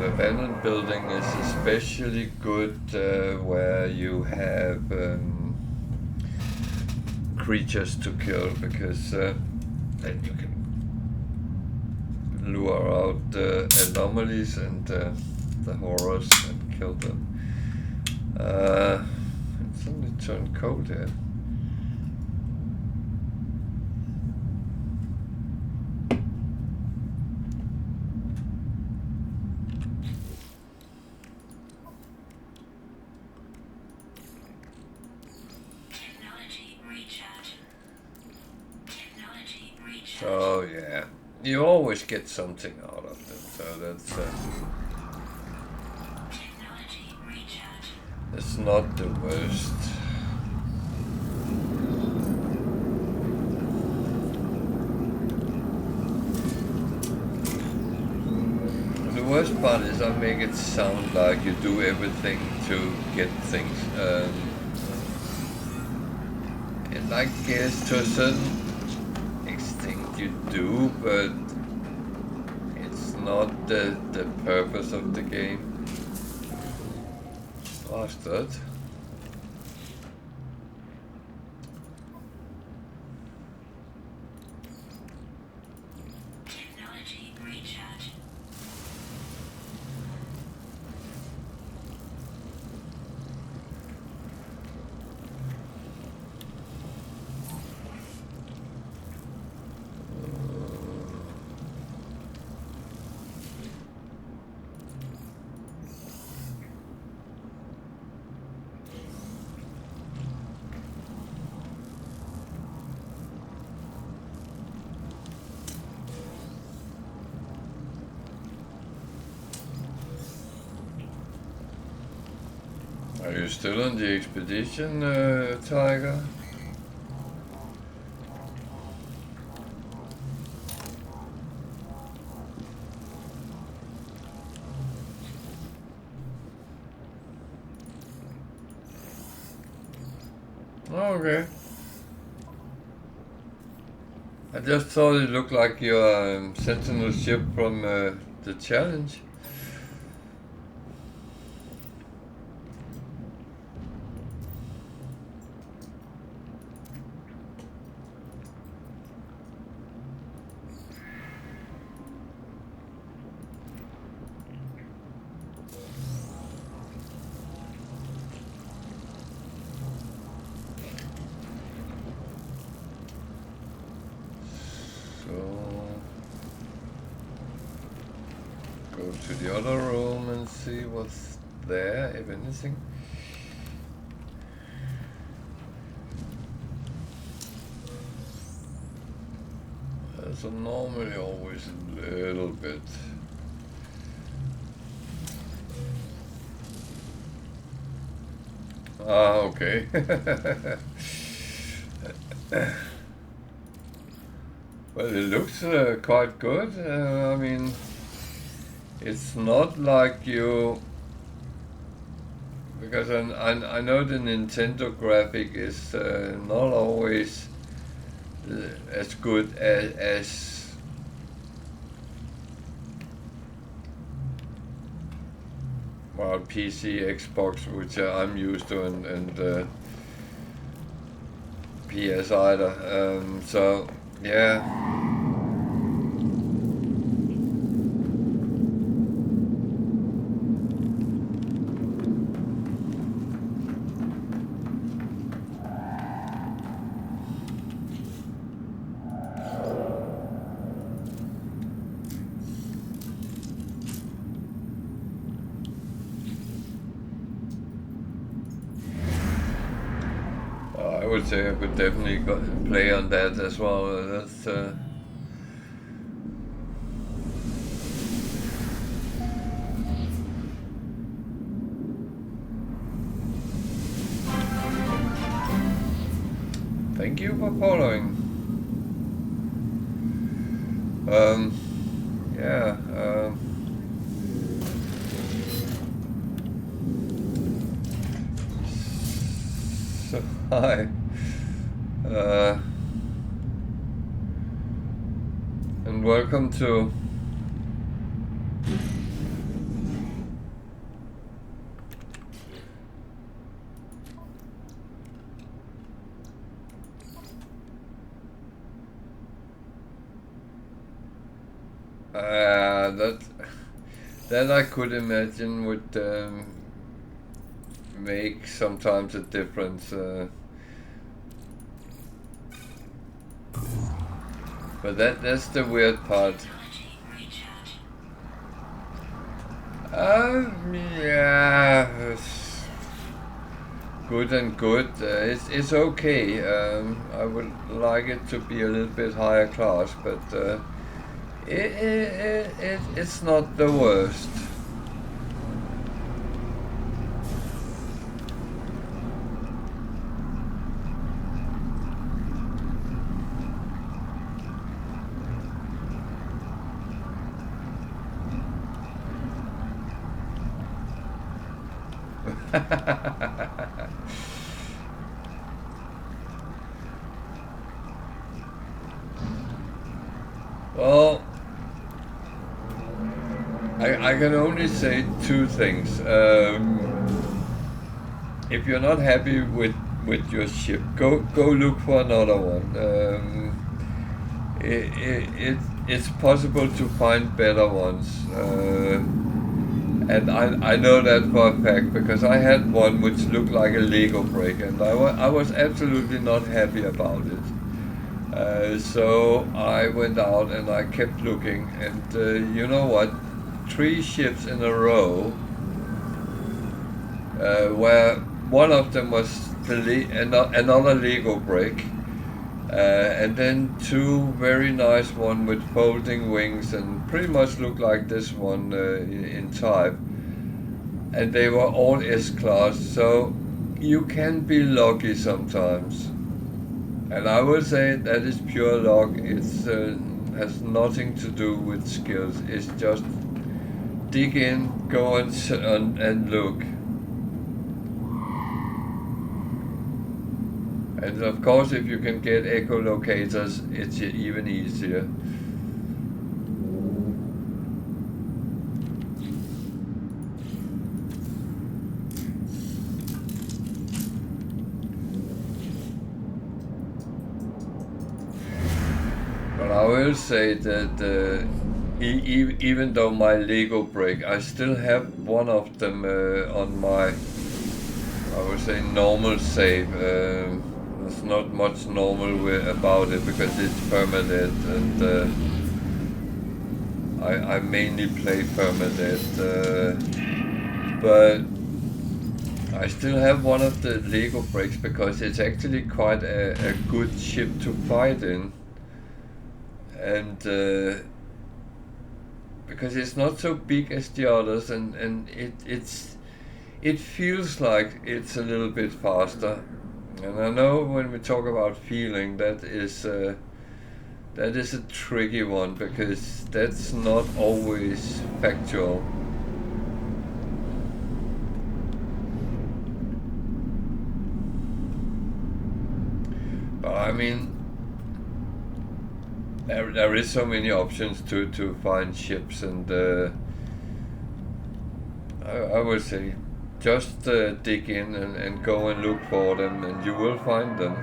Abandoned building is especially good where you have creatures to kill, because then you can lure out the anomalies and the horrors and kill them. It's only turned cold here. So yeah, you always get something out of them. So that's not the worst. The worst part is I make it sound like you do everything to get things, and I guess to a certain you do, but it's not the purpose of the game. Bastard. Technology recharge. Are you still on the expedition, Tiger? Okay. I just thought it looked like your sentinel ship from the challenge. Go to the other room and see what's there, if anything. There's normally always a little bit. Ah, okay. Well, it looks quite good. I mean, it's not like you, because I know the Nintendo graphic is not always as good as well, PC, Xbox, which I'm used to, and PS either. So yeah. would say I could definitely play on that as well. That's thank you for following. Yeah. So hi. And welcome to that I could imagine would make sometimes a difference. But that's the weird part. Yeah, it's good and good. It's okay. I would like it to be a little bit higher class, but it's not the worst. Well, I can only say two things. If you're not happy with your ship, go look for another one. It's possible to find better ones. And I know that for a fact because I had one which looked like a Lego brick, and I was absolutely not happy about it. So I went out and I kept looking, and you know what? 3 ships in a row, where one of them was another Lego brick, and then 2 very nice one with folding wings and pretty much looked like this one in type, and they were all S-class, so you can be lucky sometimes. And I would say that is pure luck. It's has nothing to do with skills. It's just dig in, go and look. And of course, if you can get echolocators, it's even easier. But I will say that even though my Lego brick, I still have one of them on my, I would say, normal save. There's not much normal about it because it's permadeath, and I mainly play permadeath, but I still have one of the Lego bricks because it's actually quite a good ship to fight in. And because it's not so big as the others, and it feels like it's a little bit faster. And I know when we talk about feeling, that is a tricky one because that's not always factual. But I mean, there is so many options to find ships, and I would say just dig in and go and look for them, and you will find them.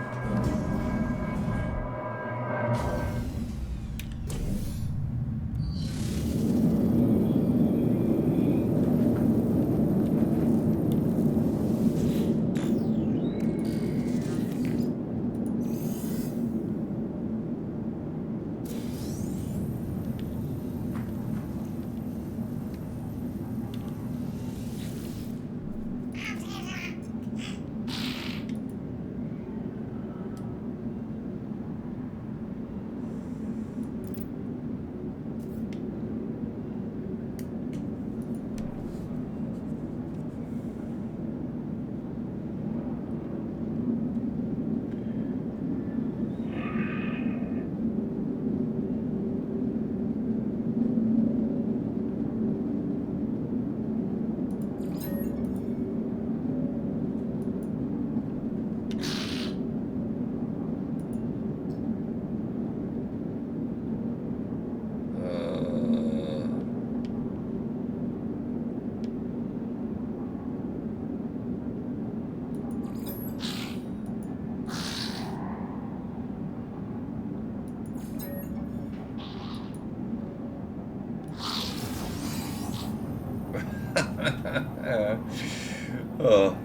Oh,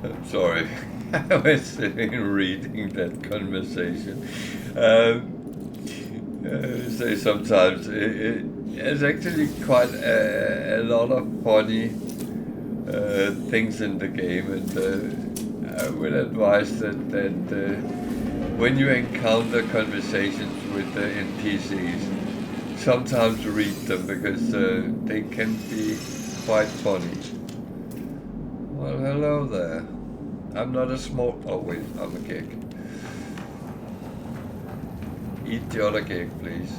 I'm sorry. I was sitting reading that conversation. Say sometimes it's actually quite a lot of funny things in the game, and I would advise that when you encounter conversations with the NPCs, sometimes read them because they can be quite funny. Well, hello there. I'm not a small. Oh wait, I'm a cake. Eat the other cake, please.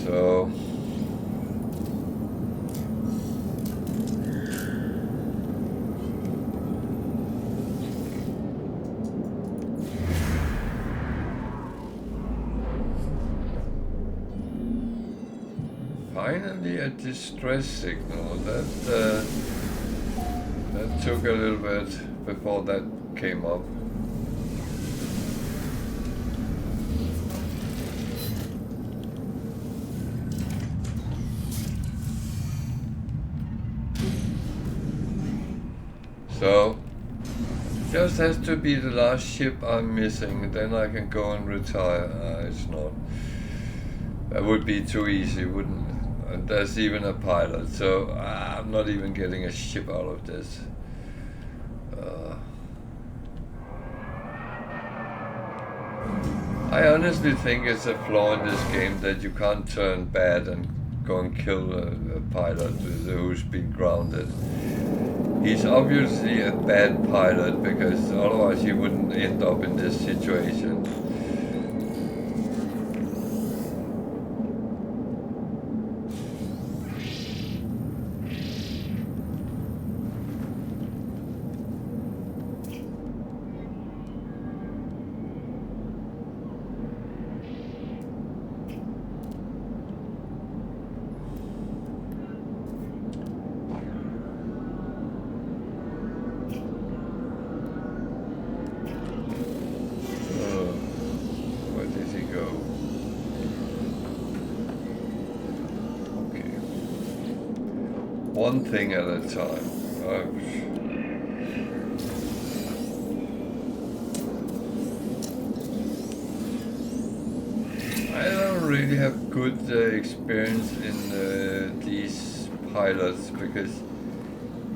So finally a distress signal. That took a little bit before that came up. So, just has to be the last ship I'm missing, then I can go and retire. It's not. That would be too easy, wouldn't it? And there's even a pilot, so I'm not even getting a ship out of this. I honestly think it's a flaw in this game that you can't turn bad and go and kill a pilot who's been grounded. He's obviously a bad pilot because otherwise he wouldn't end up in this situation. One thing at a time. I don't really have good experience in these pilots because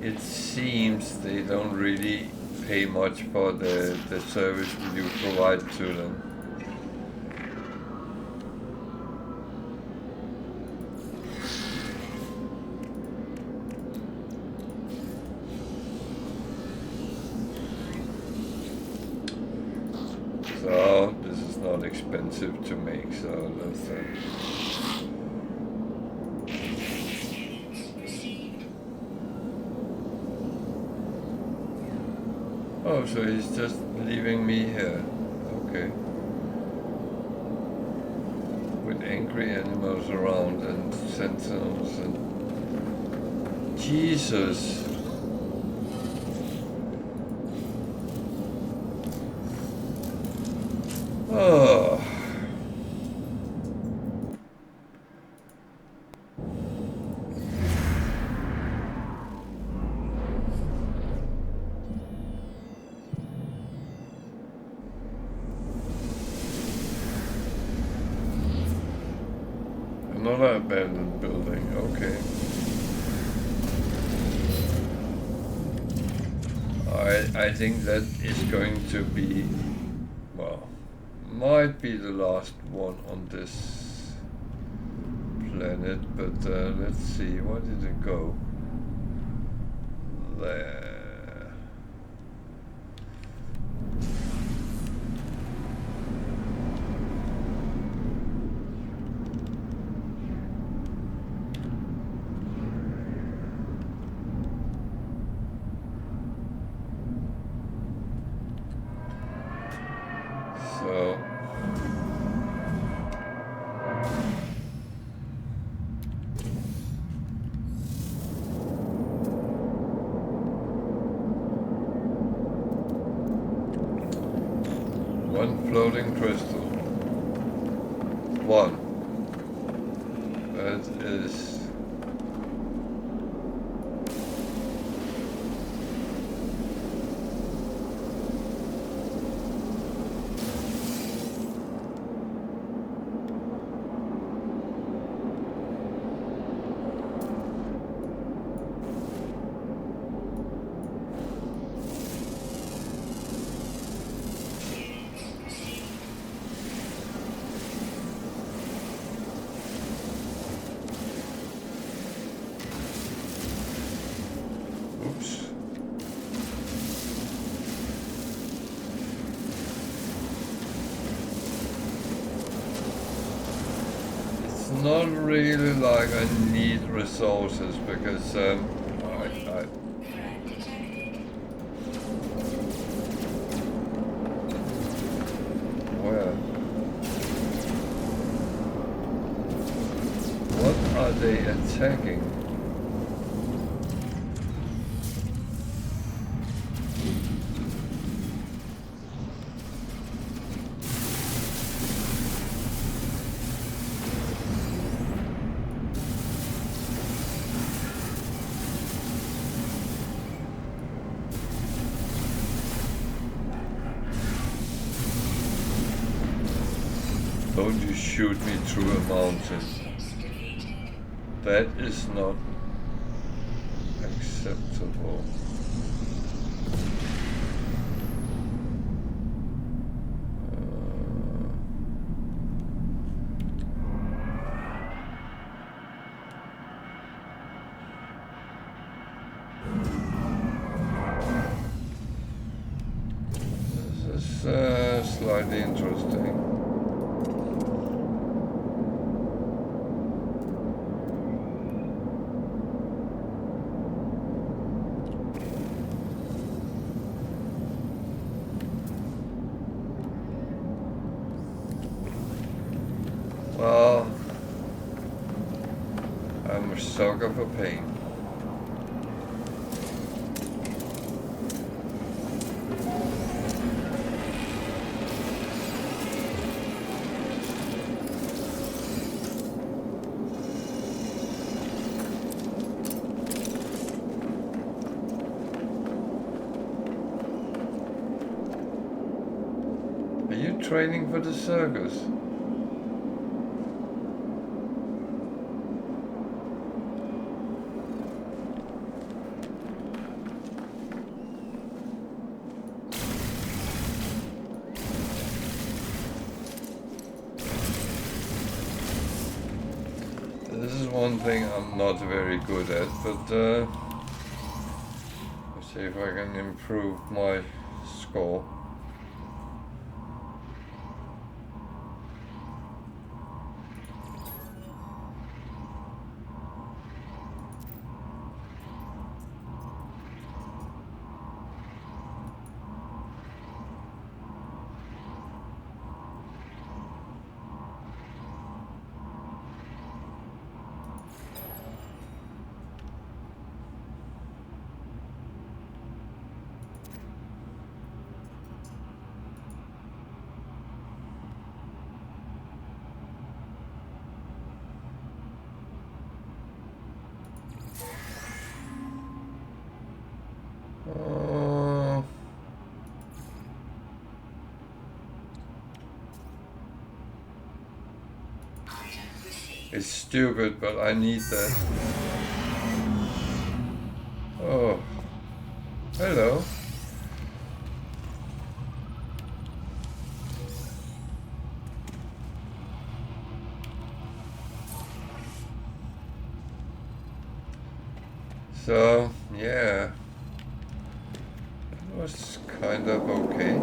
it seems they don't really pay much for the service you provide to them. So this is not expensive to make, so that's Oh, so he's just leaving me here. Okay. With angry animals around and sentinels and Jesus. Oh. Another abandoned building, okay. I think that is going to be, well, might be the last one on this planet, but let's see, where did it go? There. So One floating crystal. One. That is... Not really like I need resources because where? What are they attacking? Don't you shoot me through a mountain. That is not acceptable. This is slightly interesting. Well, I'm a sucker for pain. Are you training for the circus? This is one thing I'm not very good at, but let's see if I can improve my score. It's stupid, but I need that. Oh, hello. So, yeah, it was kind of okay.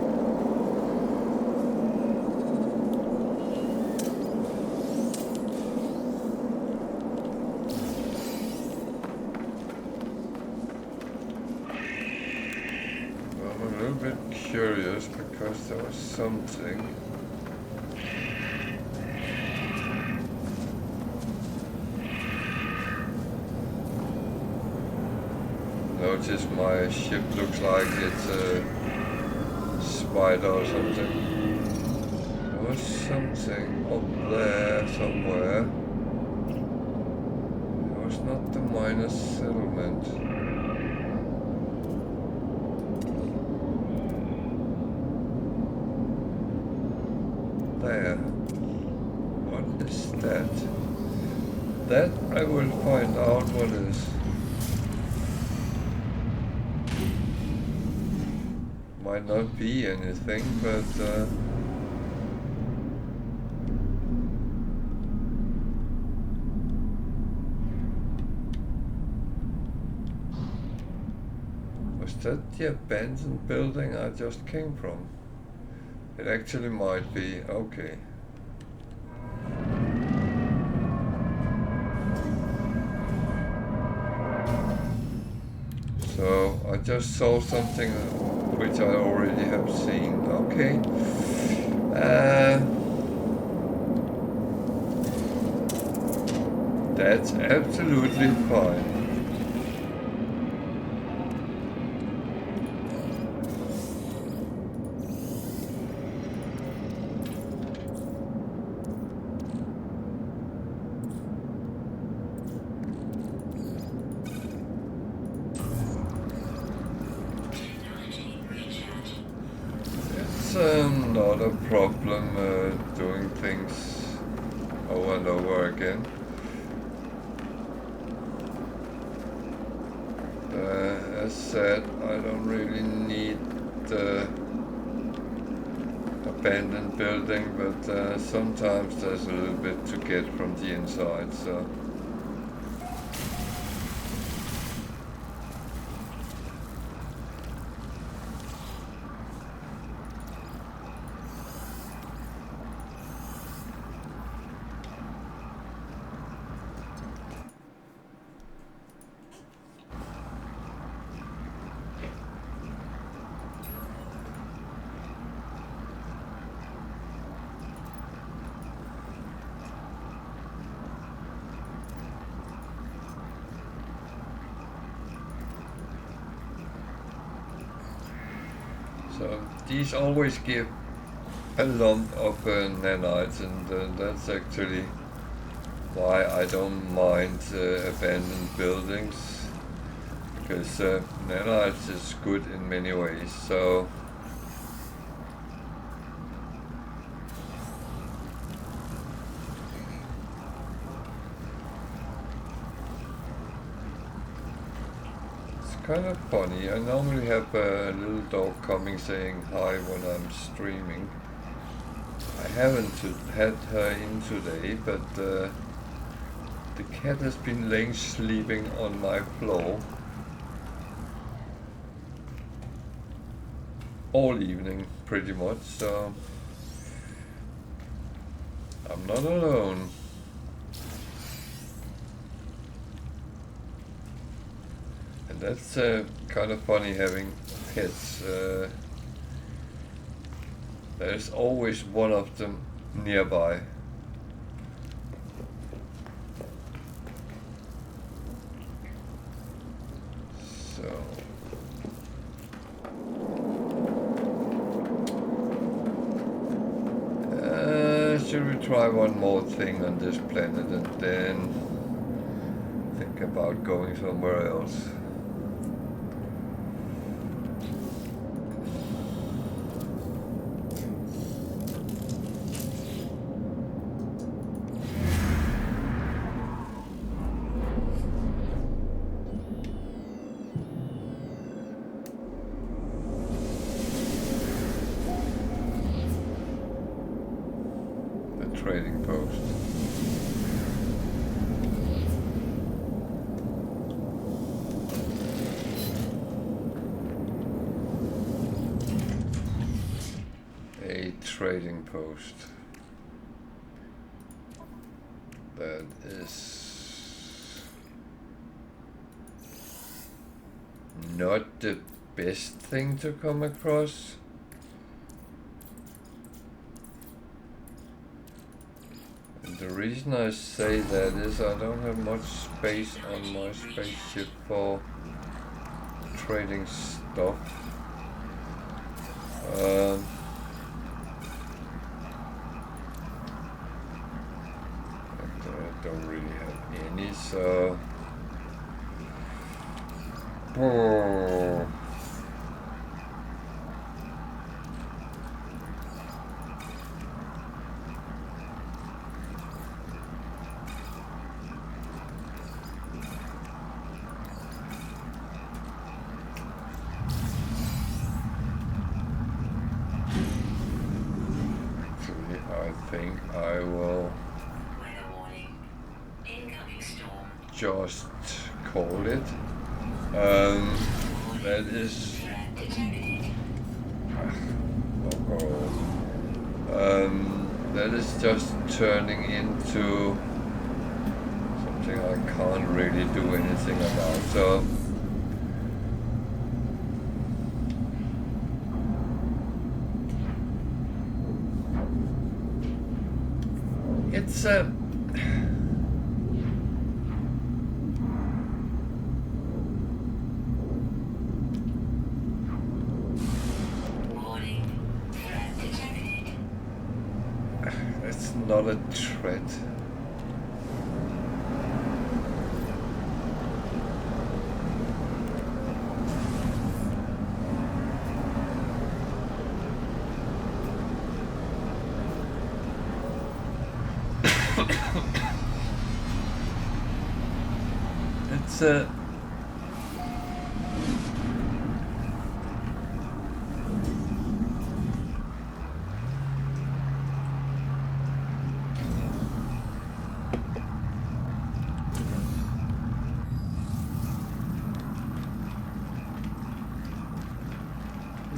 Curious because there was something. Notice my ship looks like it's a spider or something. was something up there somewhere. It was not the miners' settlement. There. What is that? That I will find out what is. Might not be anything, but was that the abandoned building I just came from? It actually might be. Okay. So I just saw something which I already have seen. Okay. That's absolutely fine. Not a problem doing things over and over again. As said, I don't really need the abandoned building, but sometimes there's a little bit to get from the inside, so. So these always give a lump of nanites, and that's actually why I don't mind abandoned buildings, because nanites is good in many ways. So kind of funny. I normally have a little dog coming saying hi when I'm streaming. I haven't had her in today, but the cat has been laying sleeping on my floor all evening pretty much, so I'm not alone. And that's kind of funny having pets. There's always one of them nearby. So should we try one more thing on this planet and then think about going somewhere else? Trading post. A trading post. That is not the best thing to come across. The reason I say that is I don't have much space on my spaceship for trading stuff. don't really have any, so... Oh. Actually, I think I will Weather warning. Incoming storm. just call it. That is... Threat detected. That is just turning into something I can't really do anything about, so... It's Warning. Threat detected. it's not a threat. It's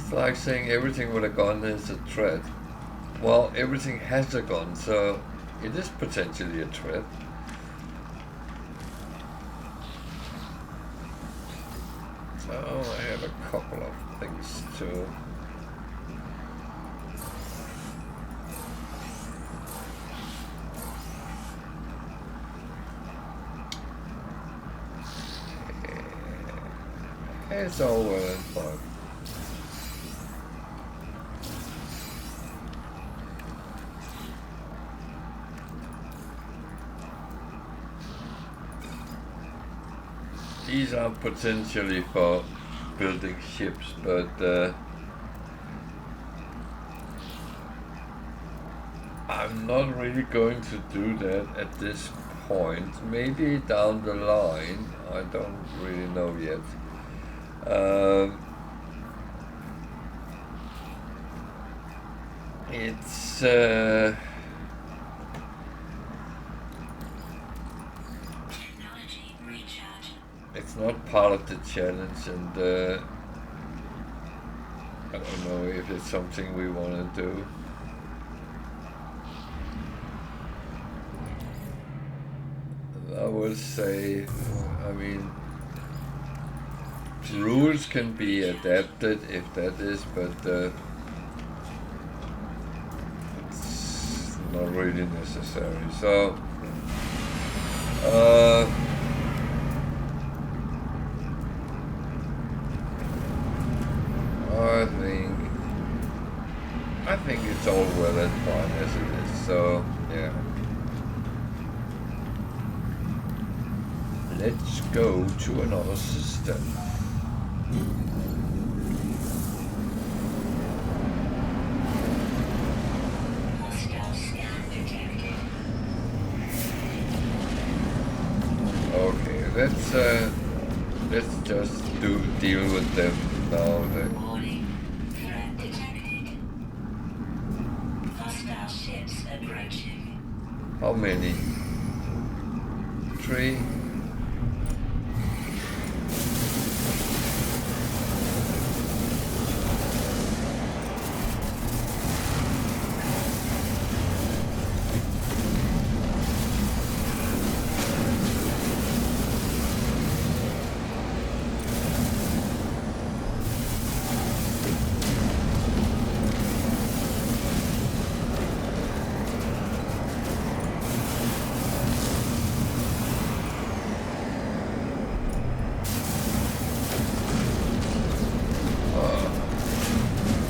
it's like saying everything with a gun is a threat. Well, everything has a gun, so it is potentially a threat. Oh, I have a couple of things too. It's all well and fine. These are potentially for building ships, but I'm not really going to do that at this point. Maybe down the line, I don't really know yet. It's Technology recharge. it's not part of the challenge, and I don't know if it's something we want to do. I would say, I mean, rules can be adapted if that is, but it's not really necessary. So, I think it's all well and fine as it is. So, yeah. Let's go to another system. Hostile scan detected. Okay, let's just deal with them now. Warning. Threat detected. Hostile ships approaching. How many? 3.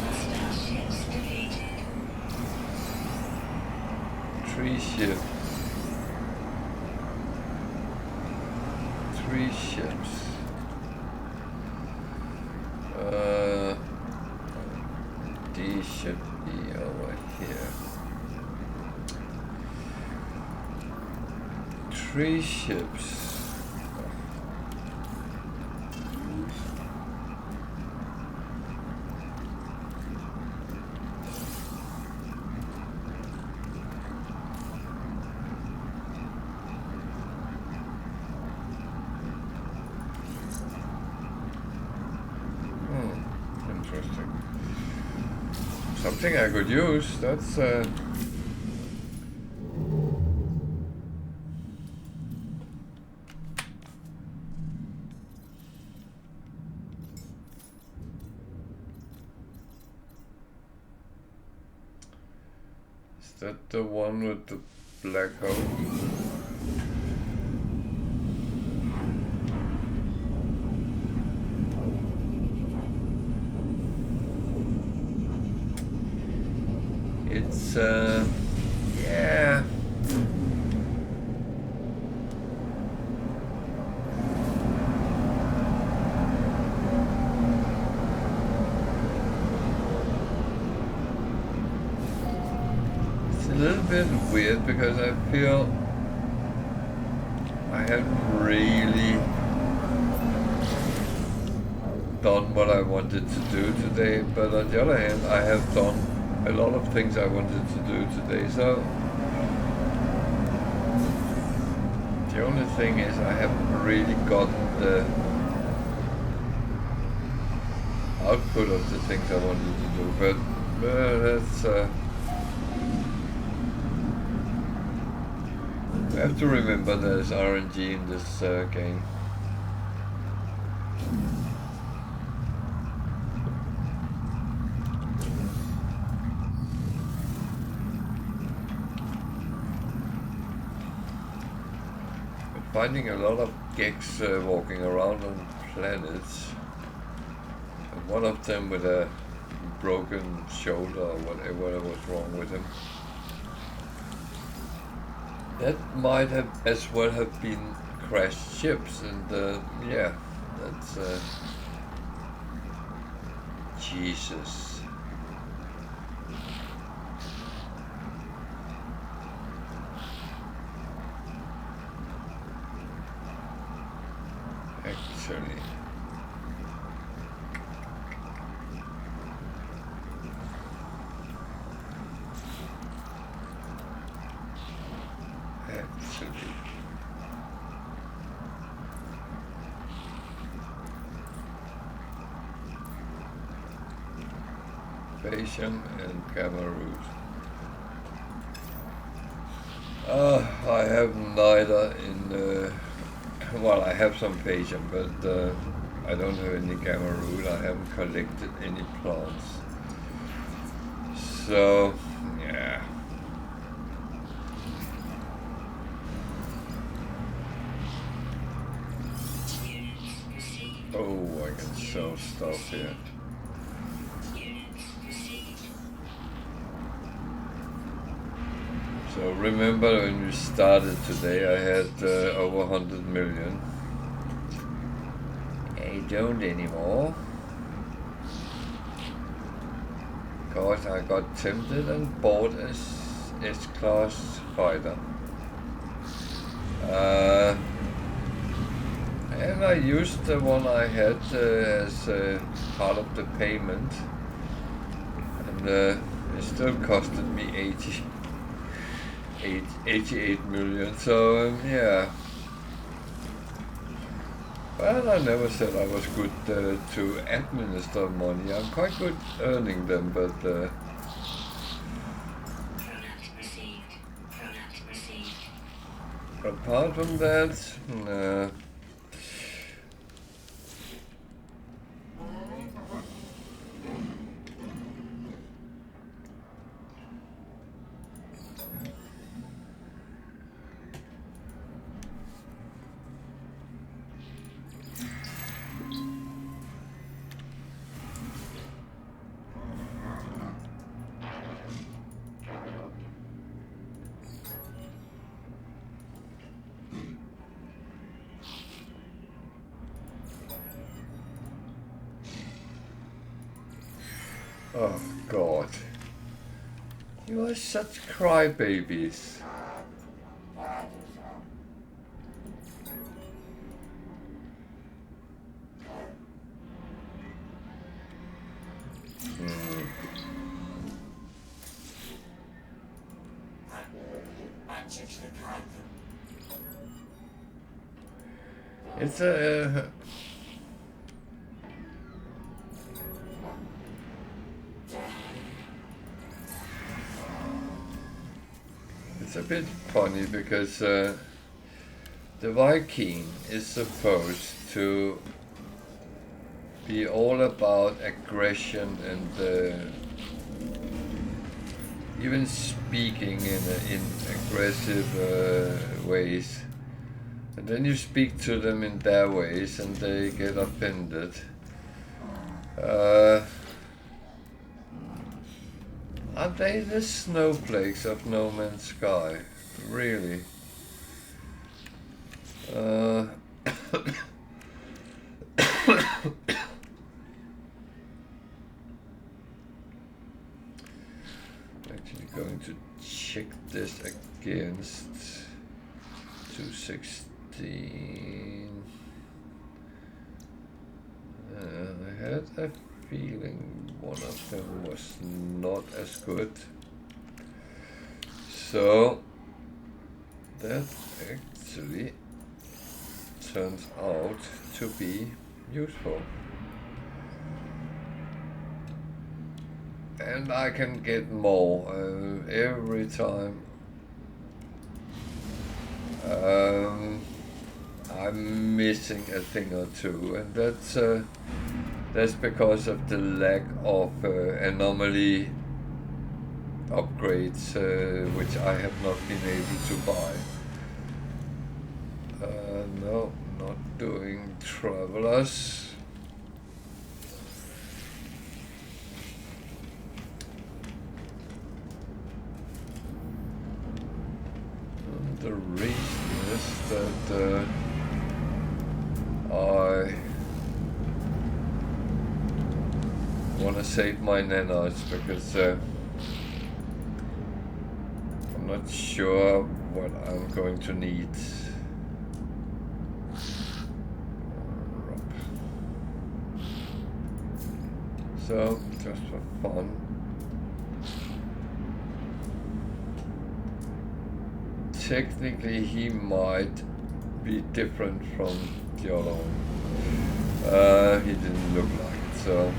Hostile ships defeated. 3 ships. 3 ships. These should be over here. 3 ships. Interesting. Something I could use. That's Is that the one with the black hole? It's yeah. It's a little bit weird because I feel I haven't really done what I wanted to do today, but on the other hand, I have done a lot of things I wanted to do today, so the only thing is I haven't really gotten the output of the things I wanted to do, but that's I have to remember there's RNG in this game. Finding a lot of geeks walking around on planets, and one of them with a broken shoulder or whatever was wrong with him. That might have as well have been crashed ships, and yeah, that's Jesus. Actually, Patience and camera route. I have neither in. Well, I have some patience, but I don't have any gamma root. I haven't collected any plants. So, yeah. Oh, I can sell stuff here. So remember when we started today, I had over 100 million. I don't anymore. Because I got tempted and bought a S-Class fighter. And I used the one I had as part of the payment. And it still costed me 88 million, so yeah. Well, I never said I was good to administer money. I'm quite good earning them, but apart from that, nah. Oh God. You are such crybabies. It's a... It's a bit funny because the Viking is supposed to be all about aggression and even speaking in aggressive ways. And then you speak to them in their ways and they get offended. Are they the snowflakes of No Man's Sky? Really? Actually going to check this against 216. I had a feeling one of them was not as good. So that actually turns out to be useful. And I can get more every time. I'm missing a thing or two, and that's because of the lack of anomaly upgrades, which I have not been able to buy. No, not doing travelers. The reason is that I want to save my nanos because I'm not sure what I'm going to need. So, just for fun. Technically, he might be different from the other one. He didn't look like it, so.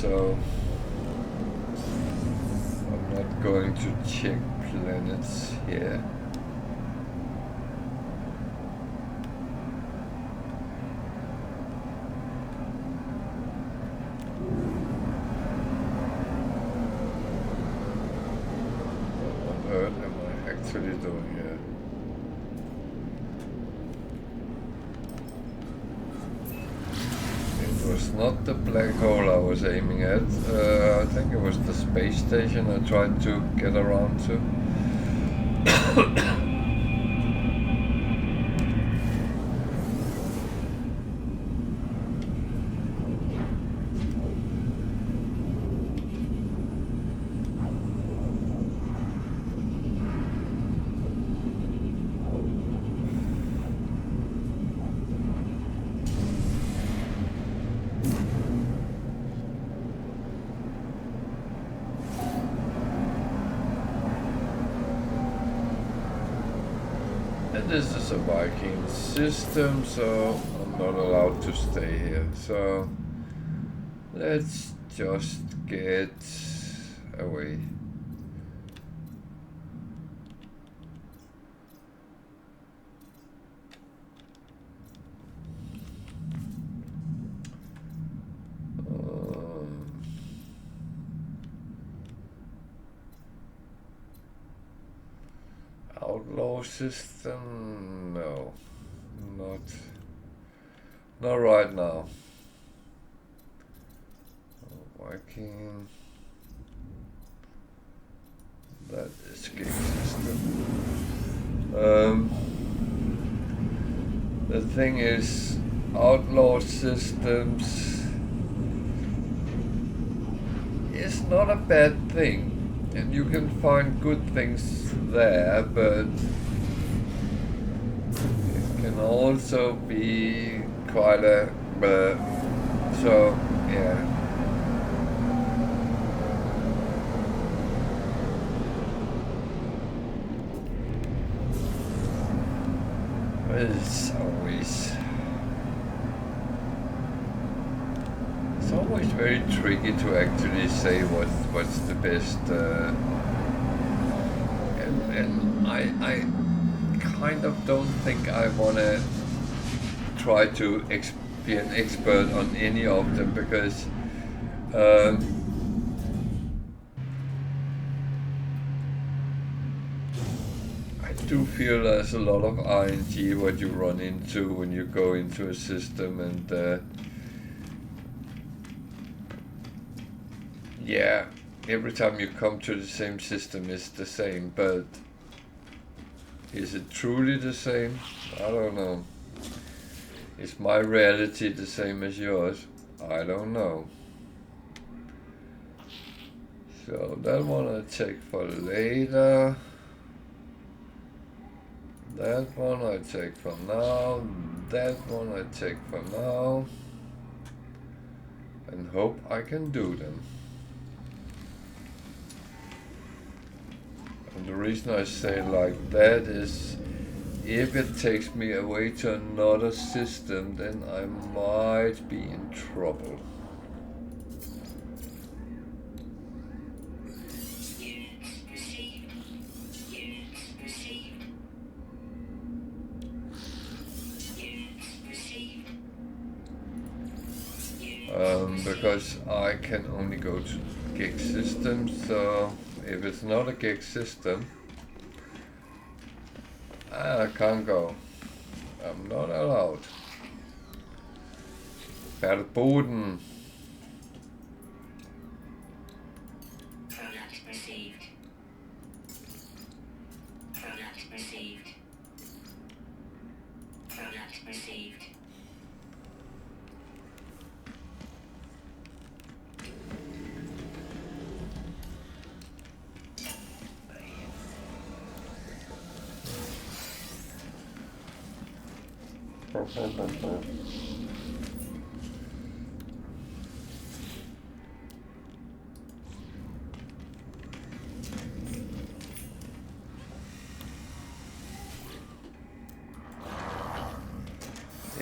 So I'm not going to check planets here. What on earth am I actually doing here? It was not the black hole I was aiming at. I think it was the space station I tried to get around to. This is a Viking system, so I'm not allowed to stay here. So let's just get away. Outlaw system, no, not right now. Working. That is gig system. The thing is, outlaw systems is not a bad thing, and you can find good things there, but it can also be quite a so yeah. It's always very tricky to actually say what's the best, and I kind of don't think I want to try to be an expert on any of them, because I do feel there's a lot of RNG what you run into when you go into a system, and yeah, every time you come to the same system it's the same, but is it truly the same? I don't know. Is my reality the same as yours? I don't know. So that one I take for later. That one I take for now. That one I take for now. And hope I can do them. And the reason I say like that is, if it takes me away to another system, then I might be in trouble. Units received. Units received. Units received. Because I can only go to gig systems, so if it's not a gig system, I can't go. I'm not allowed. Verboten. Product received. Product received. Product received.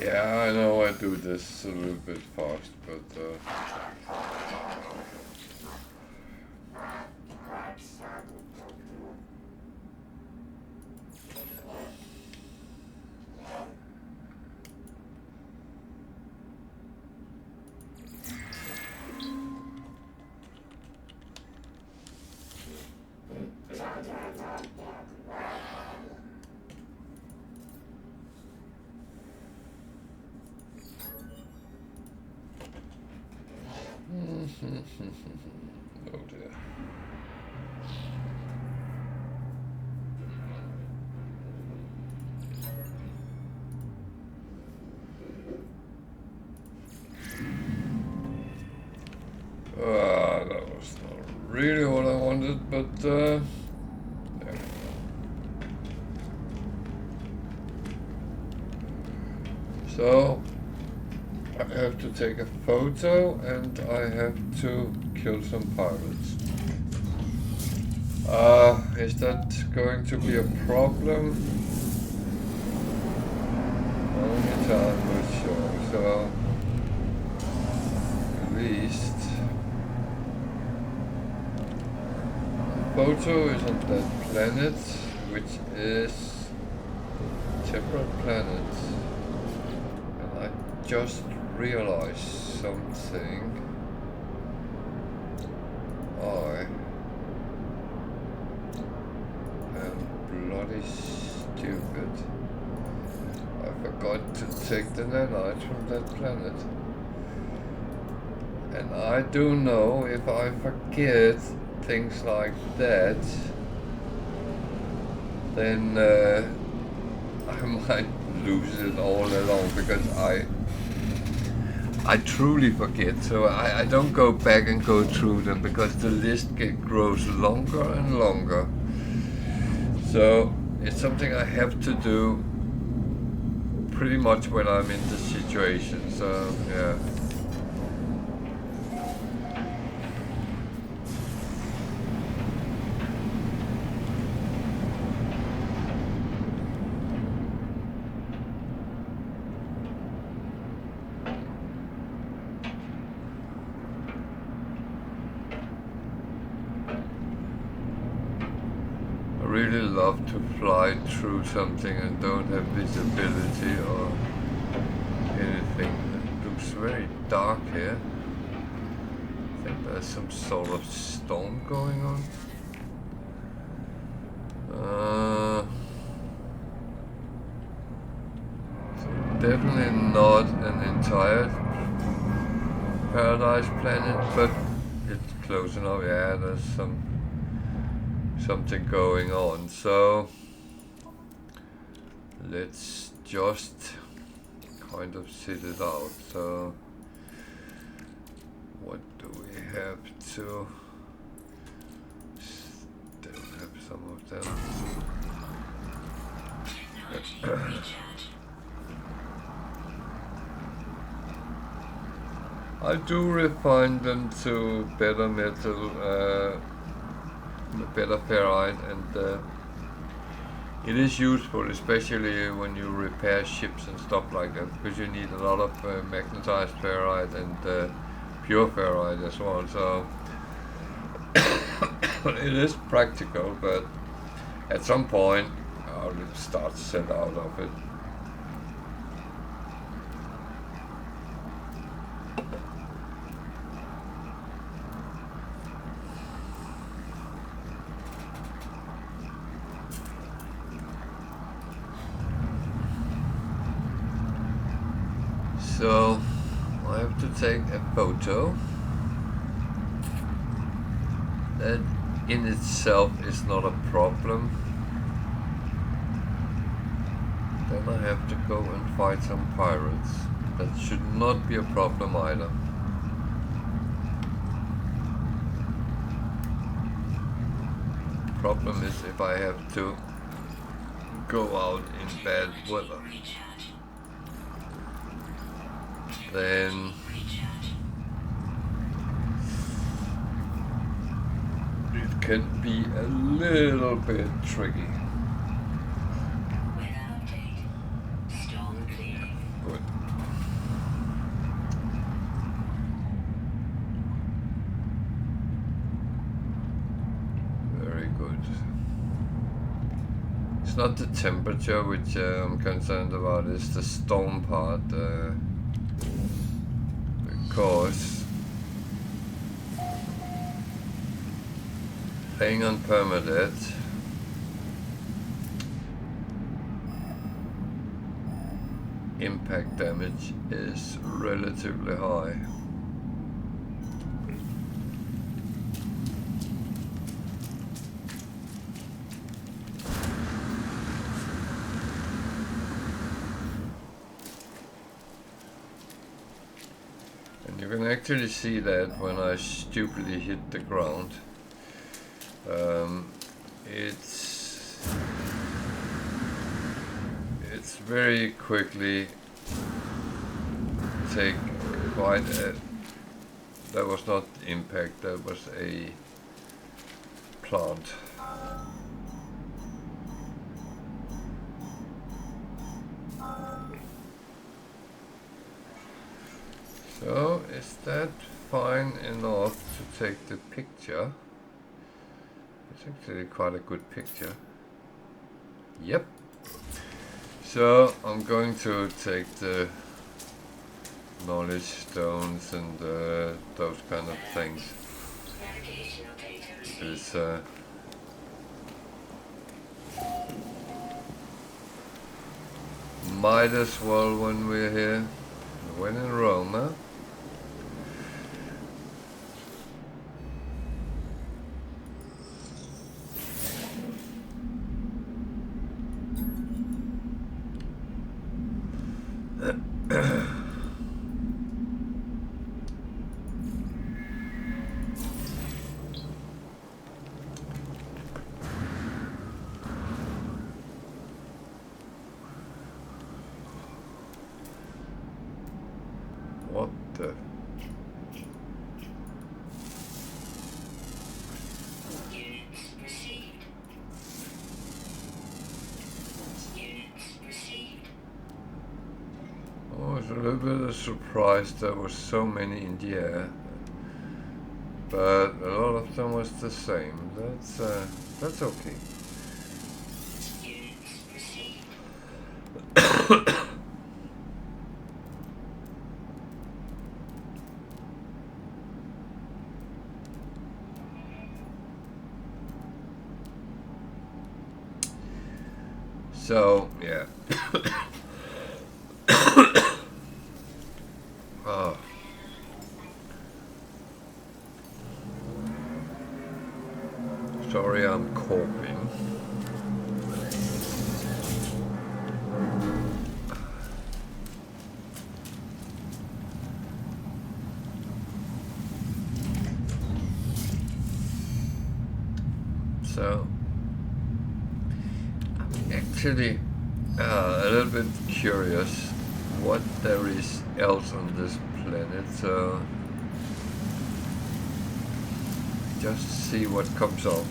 Yeah, I know I do this a little bit fast, but oh dear. That was not really what I wanted, but there we go. So I have to take a photo and I have to kill some pirates. Is that going to be a problem? Only time will show, so at least the photo is on that planet, which is temperate planet. And I just realized something. I am bloody stupid. forgot to take the nanite from that planet. And I do know if I forget things like that, then I might lose it all along, because I truly forget, so I don't go back and go through them, because the list grows longer and longer. So it's something I have to do pretty much when I'm in the situation, so yeah. I really love to fly through something and don't have visibility or anything. It looks very dark here. I think there's some sort of storm going on. So definitely not an entire paradise planet, but it's close enough. Yeah, there's something going on, so let's just kind of sit it out. So what do we have to still have some of them? I do refine them to better metal, better ferrite, and it is useful, especially when you repair ships and stuff like that, because you need a lot of magnetized ferrite and pure ferrite as well. So it is practical, but at some point I'll start to set out of it. So I have to take a photo. That in itself is not a problem. Then I have to go and fight some pirates. That should not be a problem either. Problem is if I have to go out in bad weather. Then it can be a little bit tricky. Good. Very good. It's not the temperature which I'm concerned about, it's the storm part. Because playing on Permadeath, impact damage is relatively high. You can actually see that when I stupidly hit the ground. It's very quickly take quite a... That was not impact, that was a plant. So, is that fine enough to take the picture? It's actually quite a good picture. Yep. So, I'm going to take the knowledge stones and those kind of things. Because Might as well when we're here. When in Rome, huh? What the? Units received. Units received. I was a little bit surprised there were so many in the air, but a lot of them was the same. That's okay. Units received. So yeah. Oh. Sorry, I'm coughing. So I'm actually a little bit curious what there is else on this planet. So just see what comes up.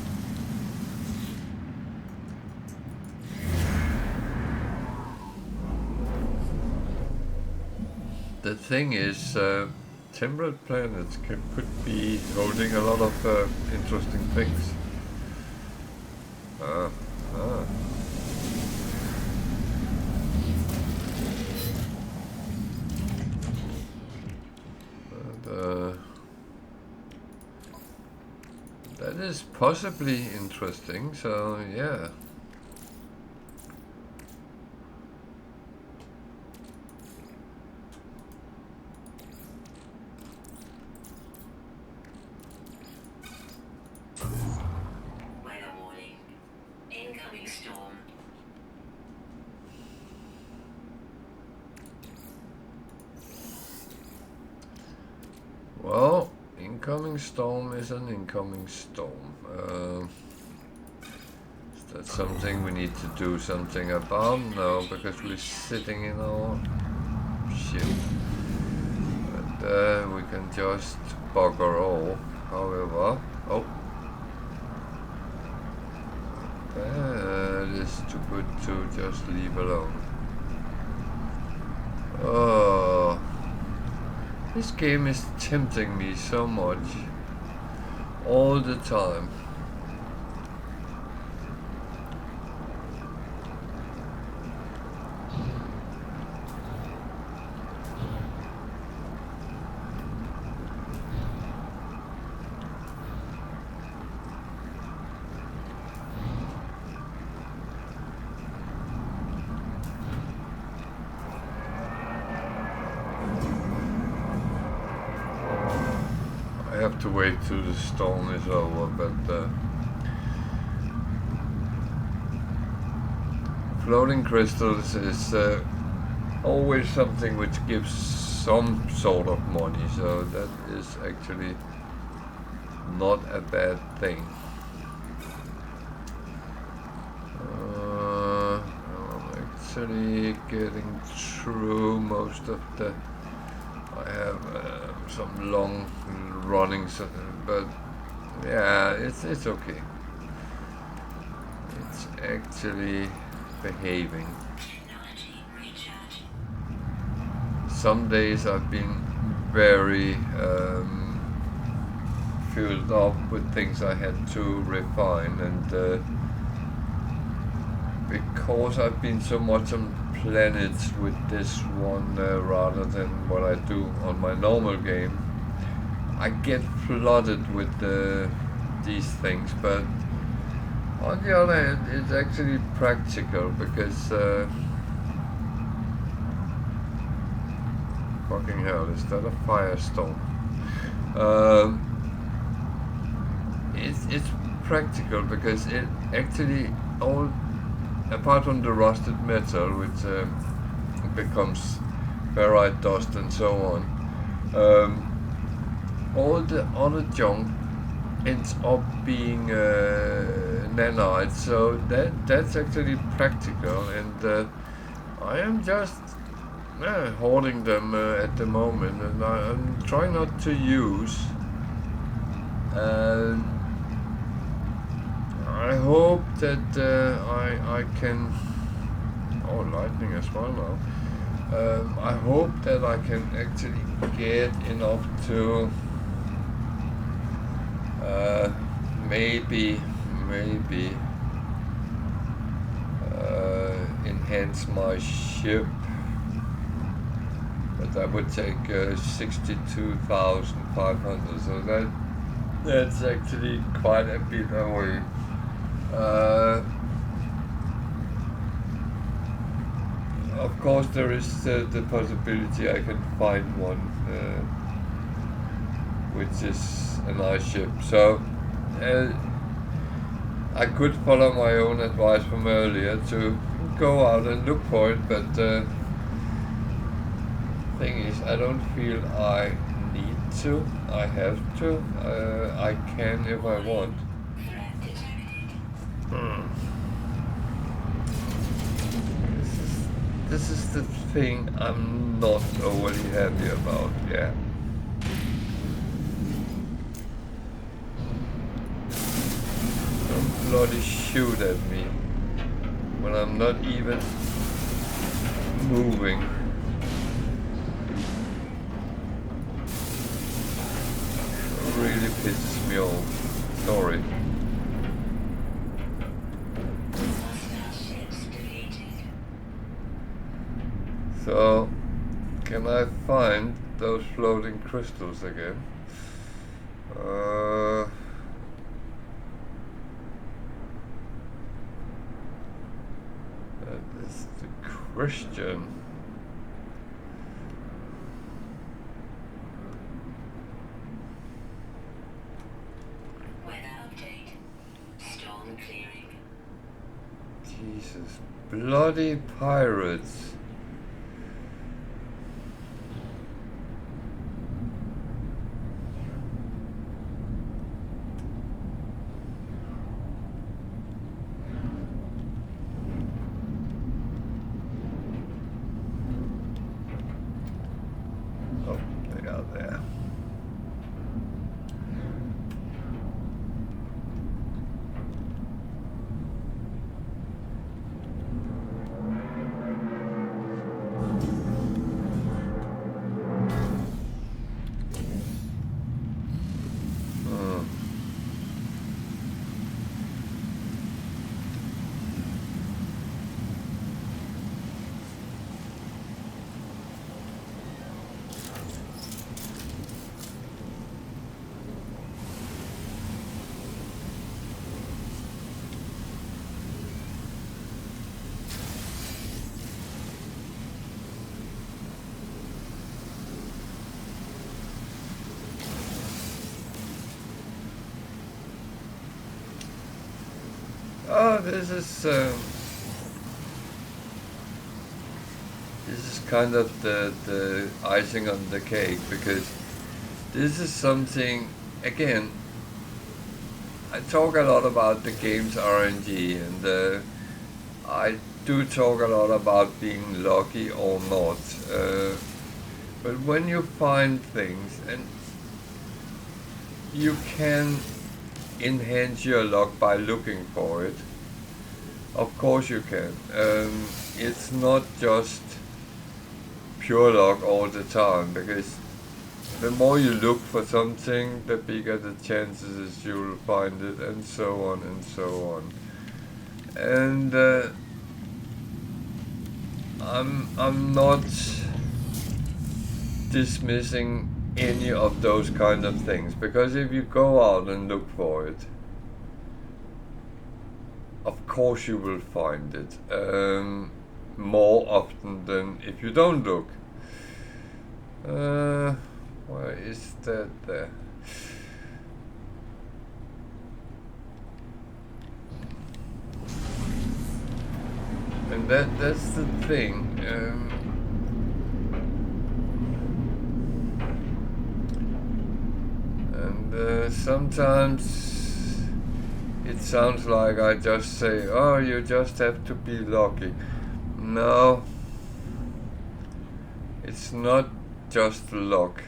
The thing is, temperate planets could be holding a lot of interesting things. Ah. And, that is possibly interesting, so yeah. Weather warning. Incoming storm. Well, incoming storm is an incoming storm. Is that something we need to do something about? No, because we're sitting in our ship. And we can just bugger all. However, oh, that is too good to just leave alone. Oh, this game is tempting me so much, all the time. I have to wait till the storm is over, but floating crystals is always something which gives some sort of money, so that is actually not a bad thing. I'm actually getting through most of the. I have some long runnings, but yeah, it's okay. It's actually behaving. Technology recharge. Some days I've been very filled up with things I had to refine, and because I've been so much on planets with this one rather than what I do on my normal game, I get flooded with these things. But on the other hand, it's actually practical because Fucking hell, is that a firestorm? It's practical because it actually all, apart from the rusted metal, which becomes ferrite dust and so on, all the other junk ends up being nanite, so that's actually practical, and I am just hoarding them at the moment, and I'm trying not to use. And I hope that I can. Oh, lightning as well now. I hope that I can actually get enough to maybe enhance my ship, but that would take 62,500. So that's actually quite a bit away. Of course, there is the possibility I can find one, which is a nice ship. So I could follow my own advice from earlier to go out and look for it, but thing is, I don't feel I need to. I have to. I can if I want. This is the thing I'm not overly happy about, yeah. Don't bloody shoot at me when I'm not even moving. It really pisses me off. Sorry. So, can I find those floating crystals again? That is the question. Weather update. Storm clearing. Jesus, bloody pirates. Oh, this is kind of the icing on the cake, because this is something, again, I talk a lot about the game's RNG, and I do talk a lot about being lucky or not, but when you find things and you can enhance your luck by looking for it, of course you can. It's not just pure luck all the time, because the more you look for something, the bigger the chances is you'll find it, and so on and so on. And I'm not dismissing any of those kind of things, because if you go out and look for it, of course you will find it, more often than if you don't look. Where is that there? And that's the thing. Sometimes it sounds like I just say, oh, you just have to be lucky. No, it's not just luck.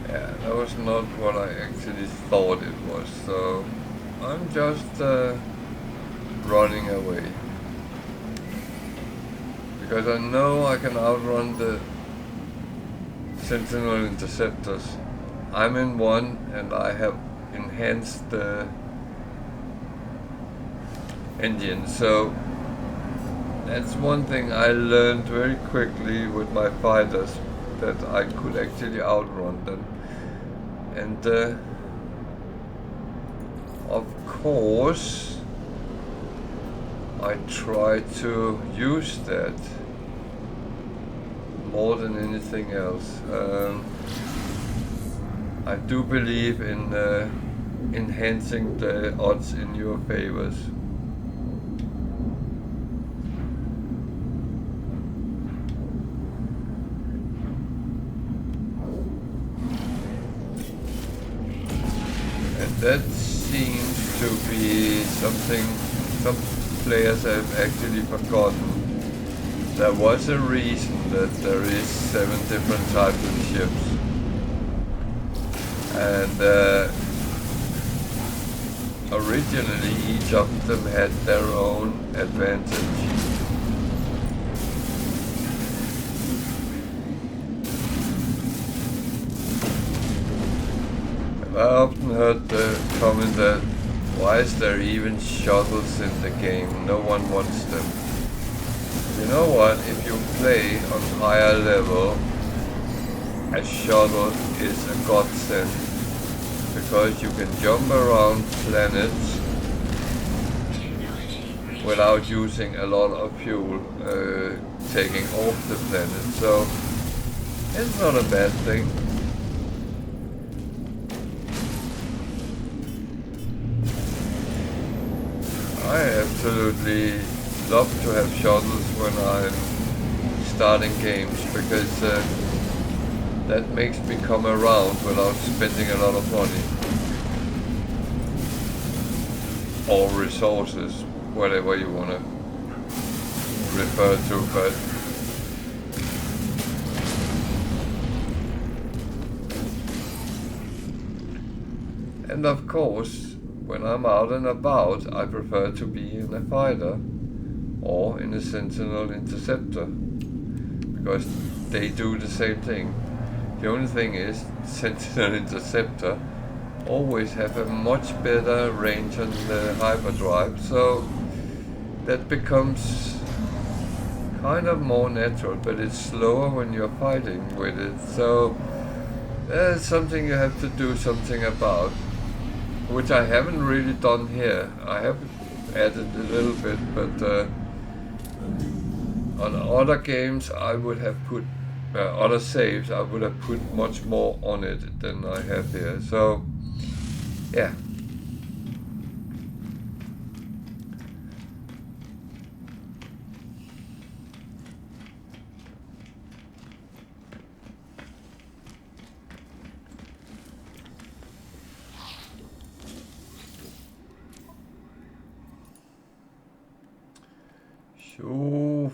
Yeah, that was not what I actually thought it was, so I'm just running away. Because I know I can outrun the Sentinel interceptors. I'm in one and I have enhanced the engine, so that's one thing I learned very quickly with my fighters, that I could actually outrun them. And of course I try to use that more than anything else. I do believe in enhancing the odds in your favors. And that seems to be something some players have actually forgotten. There was a reason that there is 7 different types of ships. And originally each of them had their own advantage. I often heard the comment that, why is there even shuttles in the game? No one wants them. You know what? If you play on higher level, a shuttle is a godsend, because you can jump around planets without using a lot of fuel taking off the planet, so it's not a bad thing. I absolutely love to have shuttles when I'm starting games, because that makes me come around without spending a lot of money. Or resources, whatever you want to refer to, but and of course, when I'm out and about, I prefer to be in a fighter or in a Sentinel interceptor, because they do the same thing. The only thing is, Sentinel interceptor always have a much better range on the hyperdrive, so that becomes kind of more natural, but it's slower when you're fighting with it, so that's something you have to do something about, which I haven't really done here. I have added a little bit, but on other games I would have put, other saves I would have put much more on it than I have here, so yeah. Sure.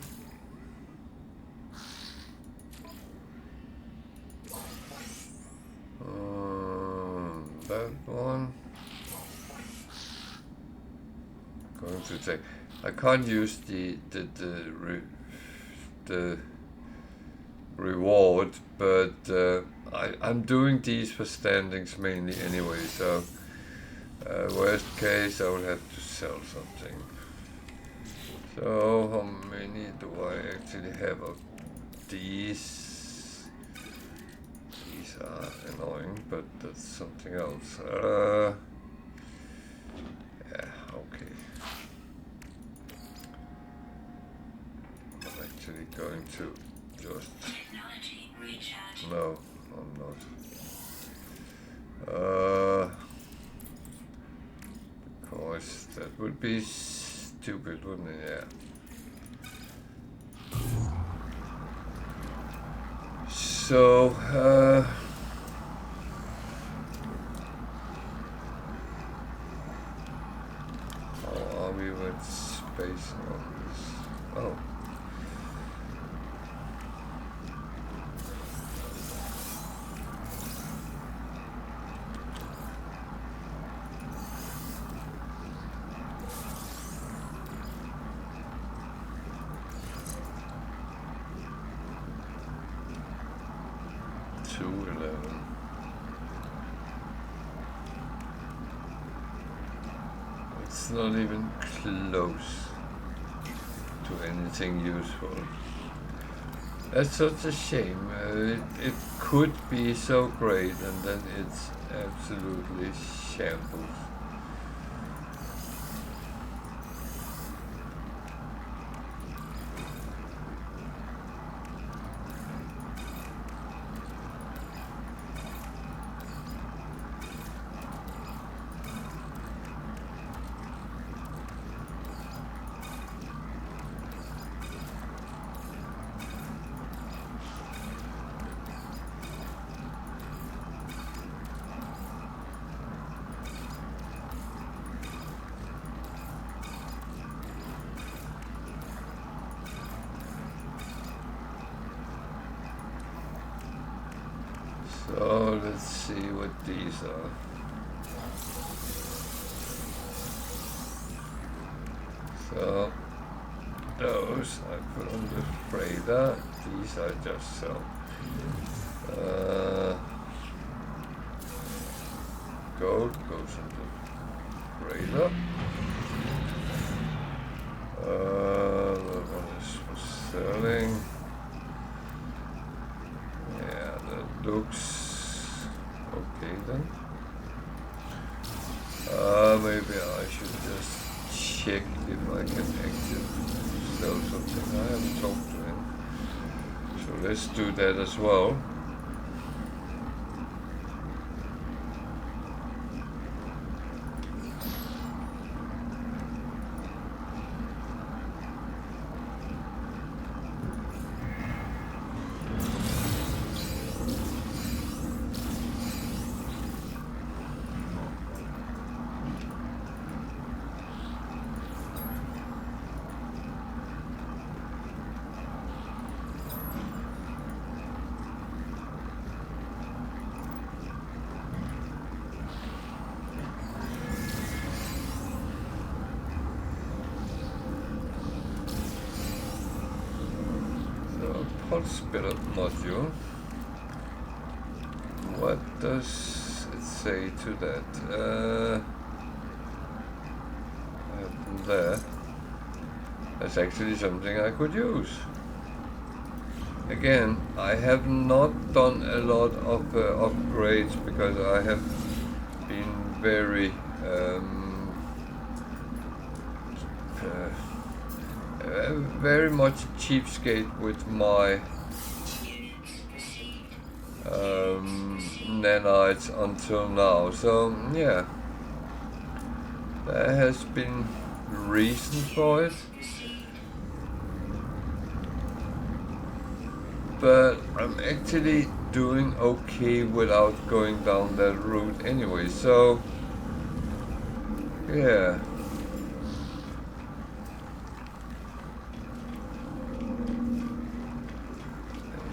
That one. Going to take. I can't use the reward, but I'm doing these for standings mainly anyway. So worst case, I will have to sell something. So how many do I actually have of these? These are annoying. but that's something else. Yeah, okay. I'm actually going to just... Technology recharge. No, I'm not. Because that would be stupid, wouldn't it? Yeah. So, how are we with space on this? Oh. It's not even close to anything useful. That's such a shame. It could be so great, and then it's absolutely shambles. So let's see what these are. So those I put on the freighter. These I just sell. Gold goes into freighter. That one is for selling. Yeah, that looks okay then. Maybe I should just check if I can actually sell something. I haven't talked to him. So let's do that as well. Spirit module. What does it say to that? There. That's actually something I could use. Again, I have not done a lot of upgrades because I have been very very much cheapskate with my nanites until now. So yeah, there has been reason for it, but I'm actually doing okay without going down that route anyway. So yeah.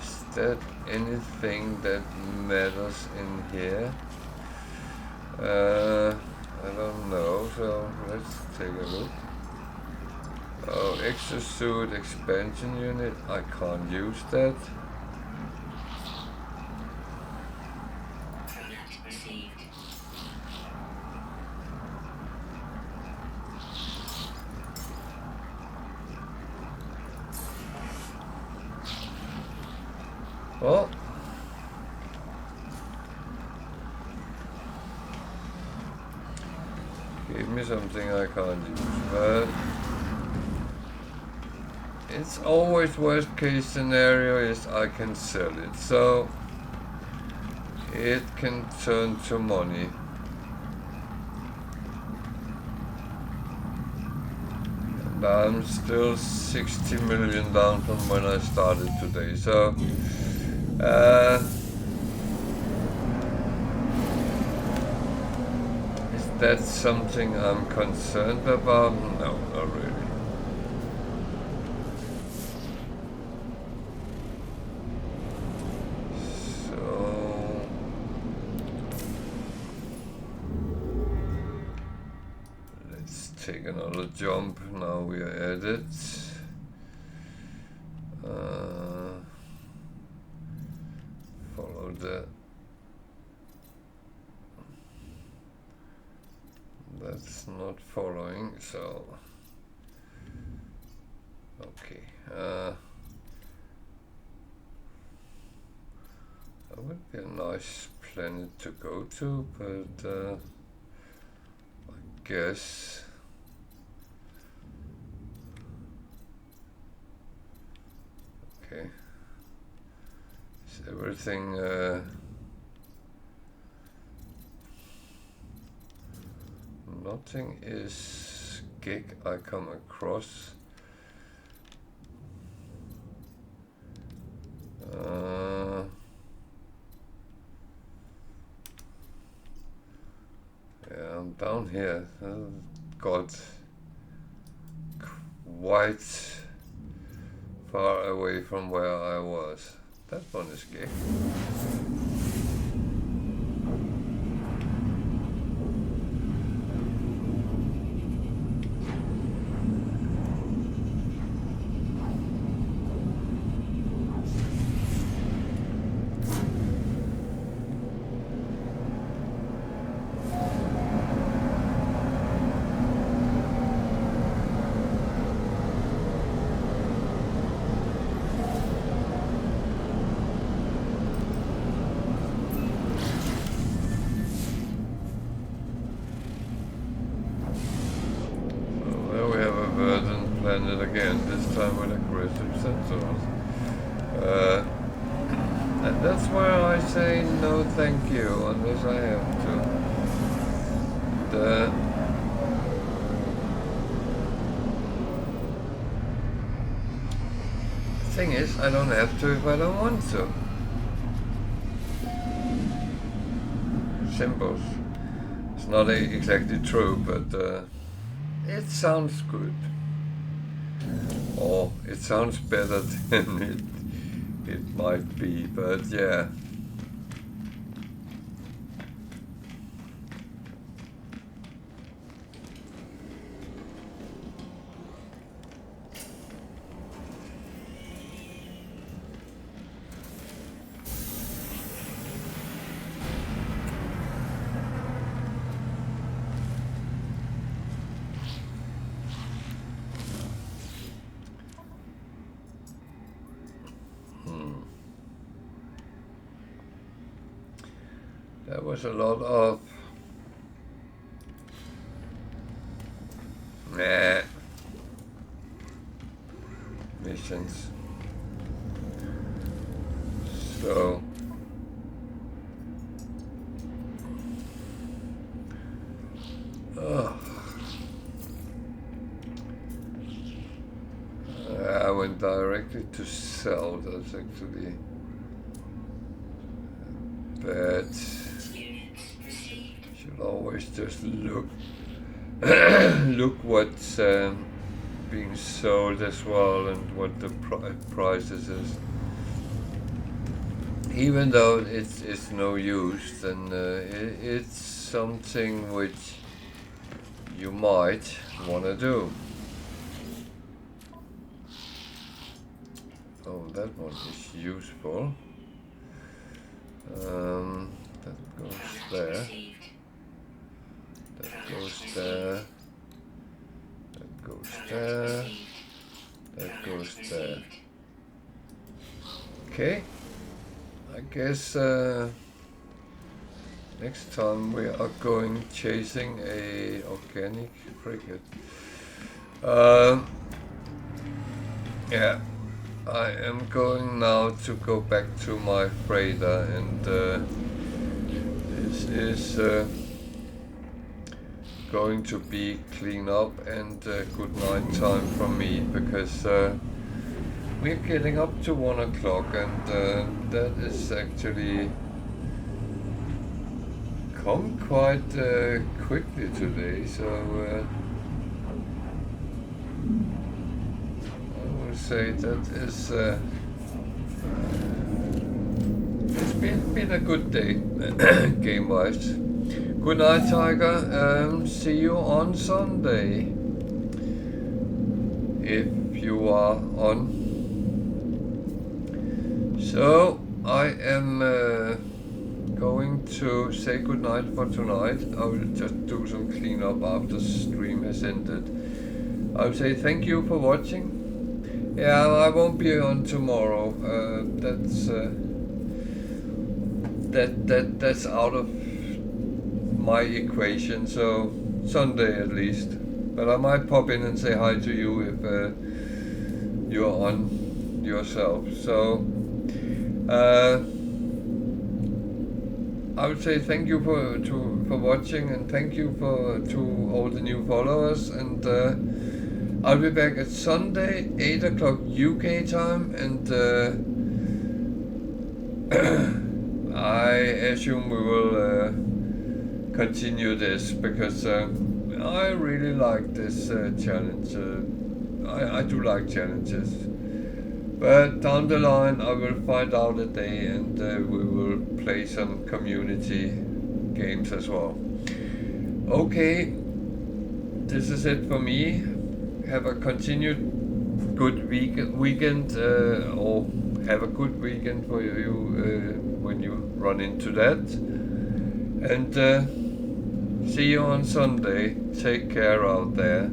Is there anything that matters in here? I don't know, so let's take a look. Oh, exosuit expansion unit, I can't use that. Well, Gave me something I can't use, but it's always worst case scenario is I can sell it, so it can turn to money. And I'm still 60 million down from when I started today, so is that something I'm concerned about? No, not really. Take another jump. Now we are at it. Follow the. That's not following, so. Okay. That would be a nice planet to go to, but I guess. Okay. Is everything nothing is gig I come across. Yeah, I'm down here. Got quite far away from where I was. That one is gay. Again, this time with aggressive sensors. And that's where I say no thank you, unless I have to. The thing is, I don't have to if I don't want to. Symbols. It's not exactly true, but it sounds good. Or it sounds better than it might be, but yeah. There was a lot of missions. So I went directly to sell. That's actually bad. Should always just look look what's being sold as well and what the prices is. Even though it's no use, then it's something which you might want to do. Oh, that one is useful. That goes there. That goes there. That goes there. That goes there. Okay. I guess Next time we are going chasing a organic frigate. Yeah, I am going now to go back to my freighter, and this is going to be clean up and good night time for me, because we're getting up to 1 o'clock, and that is actually come quite quickly today, so I would say that is it's been a good day game wise. Good night, Tiger. See you on Sunday, if you are on. So I am going to say goodnight for tonight. I will just do some cleanup after stream has ended. I will say thank you for watching. Yeah, I won't be on tomorrow. That's out of my equation. So Sunday at least. But I might pop in and say hi to you if you're on yourself. So. I would say thank you for watching, and thank you to all the new followers, and I'll be back at Sunday 8 o'clock UK time, and I assume we will continue this, because I really like this challenge. I do like challenges. But down the line I will find out a day, and we will play some community games as well. Okay, this is it for me. Have a continued good weekend, or have a good weekend for you when you run into that. And see you on Sunday. Take care out there.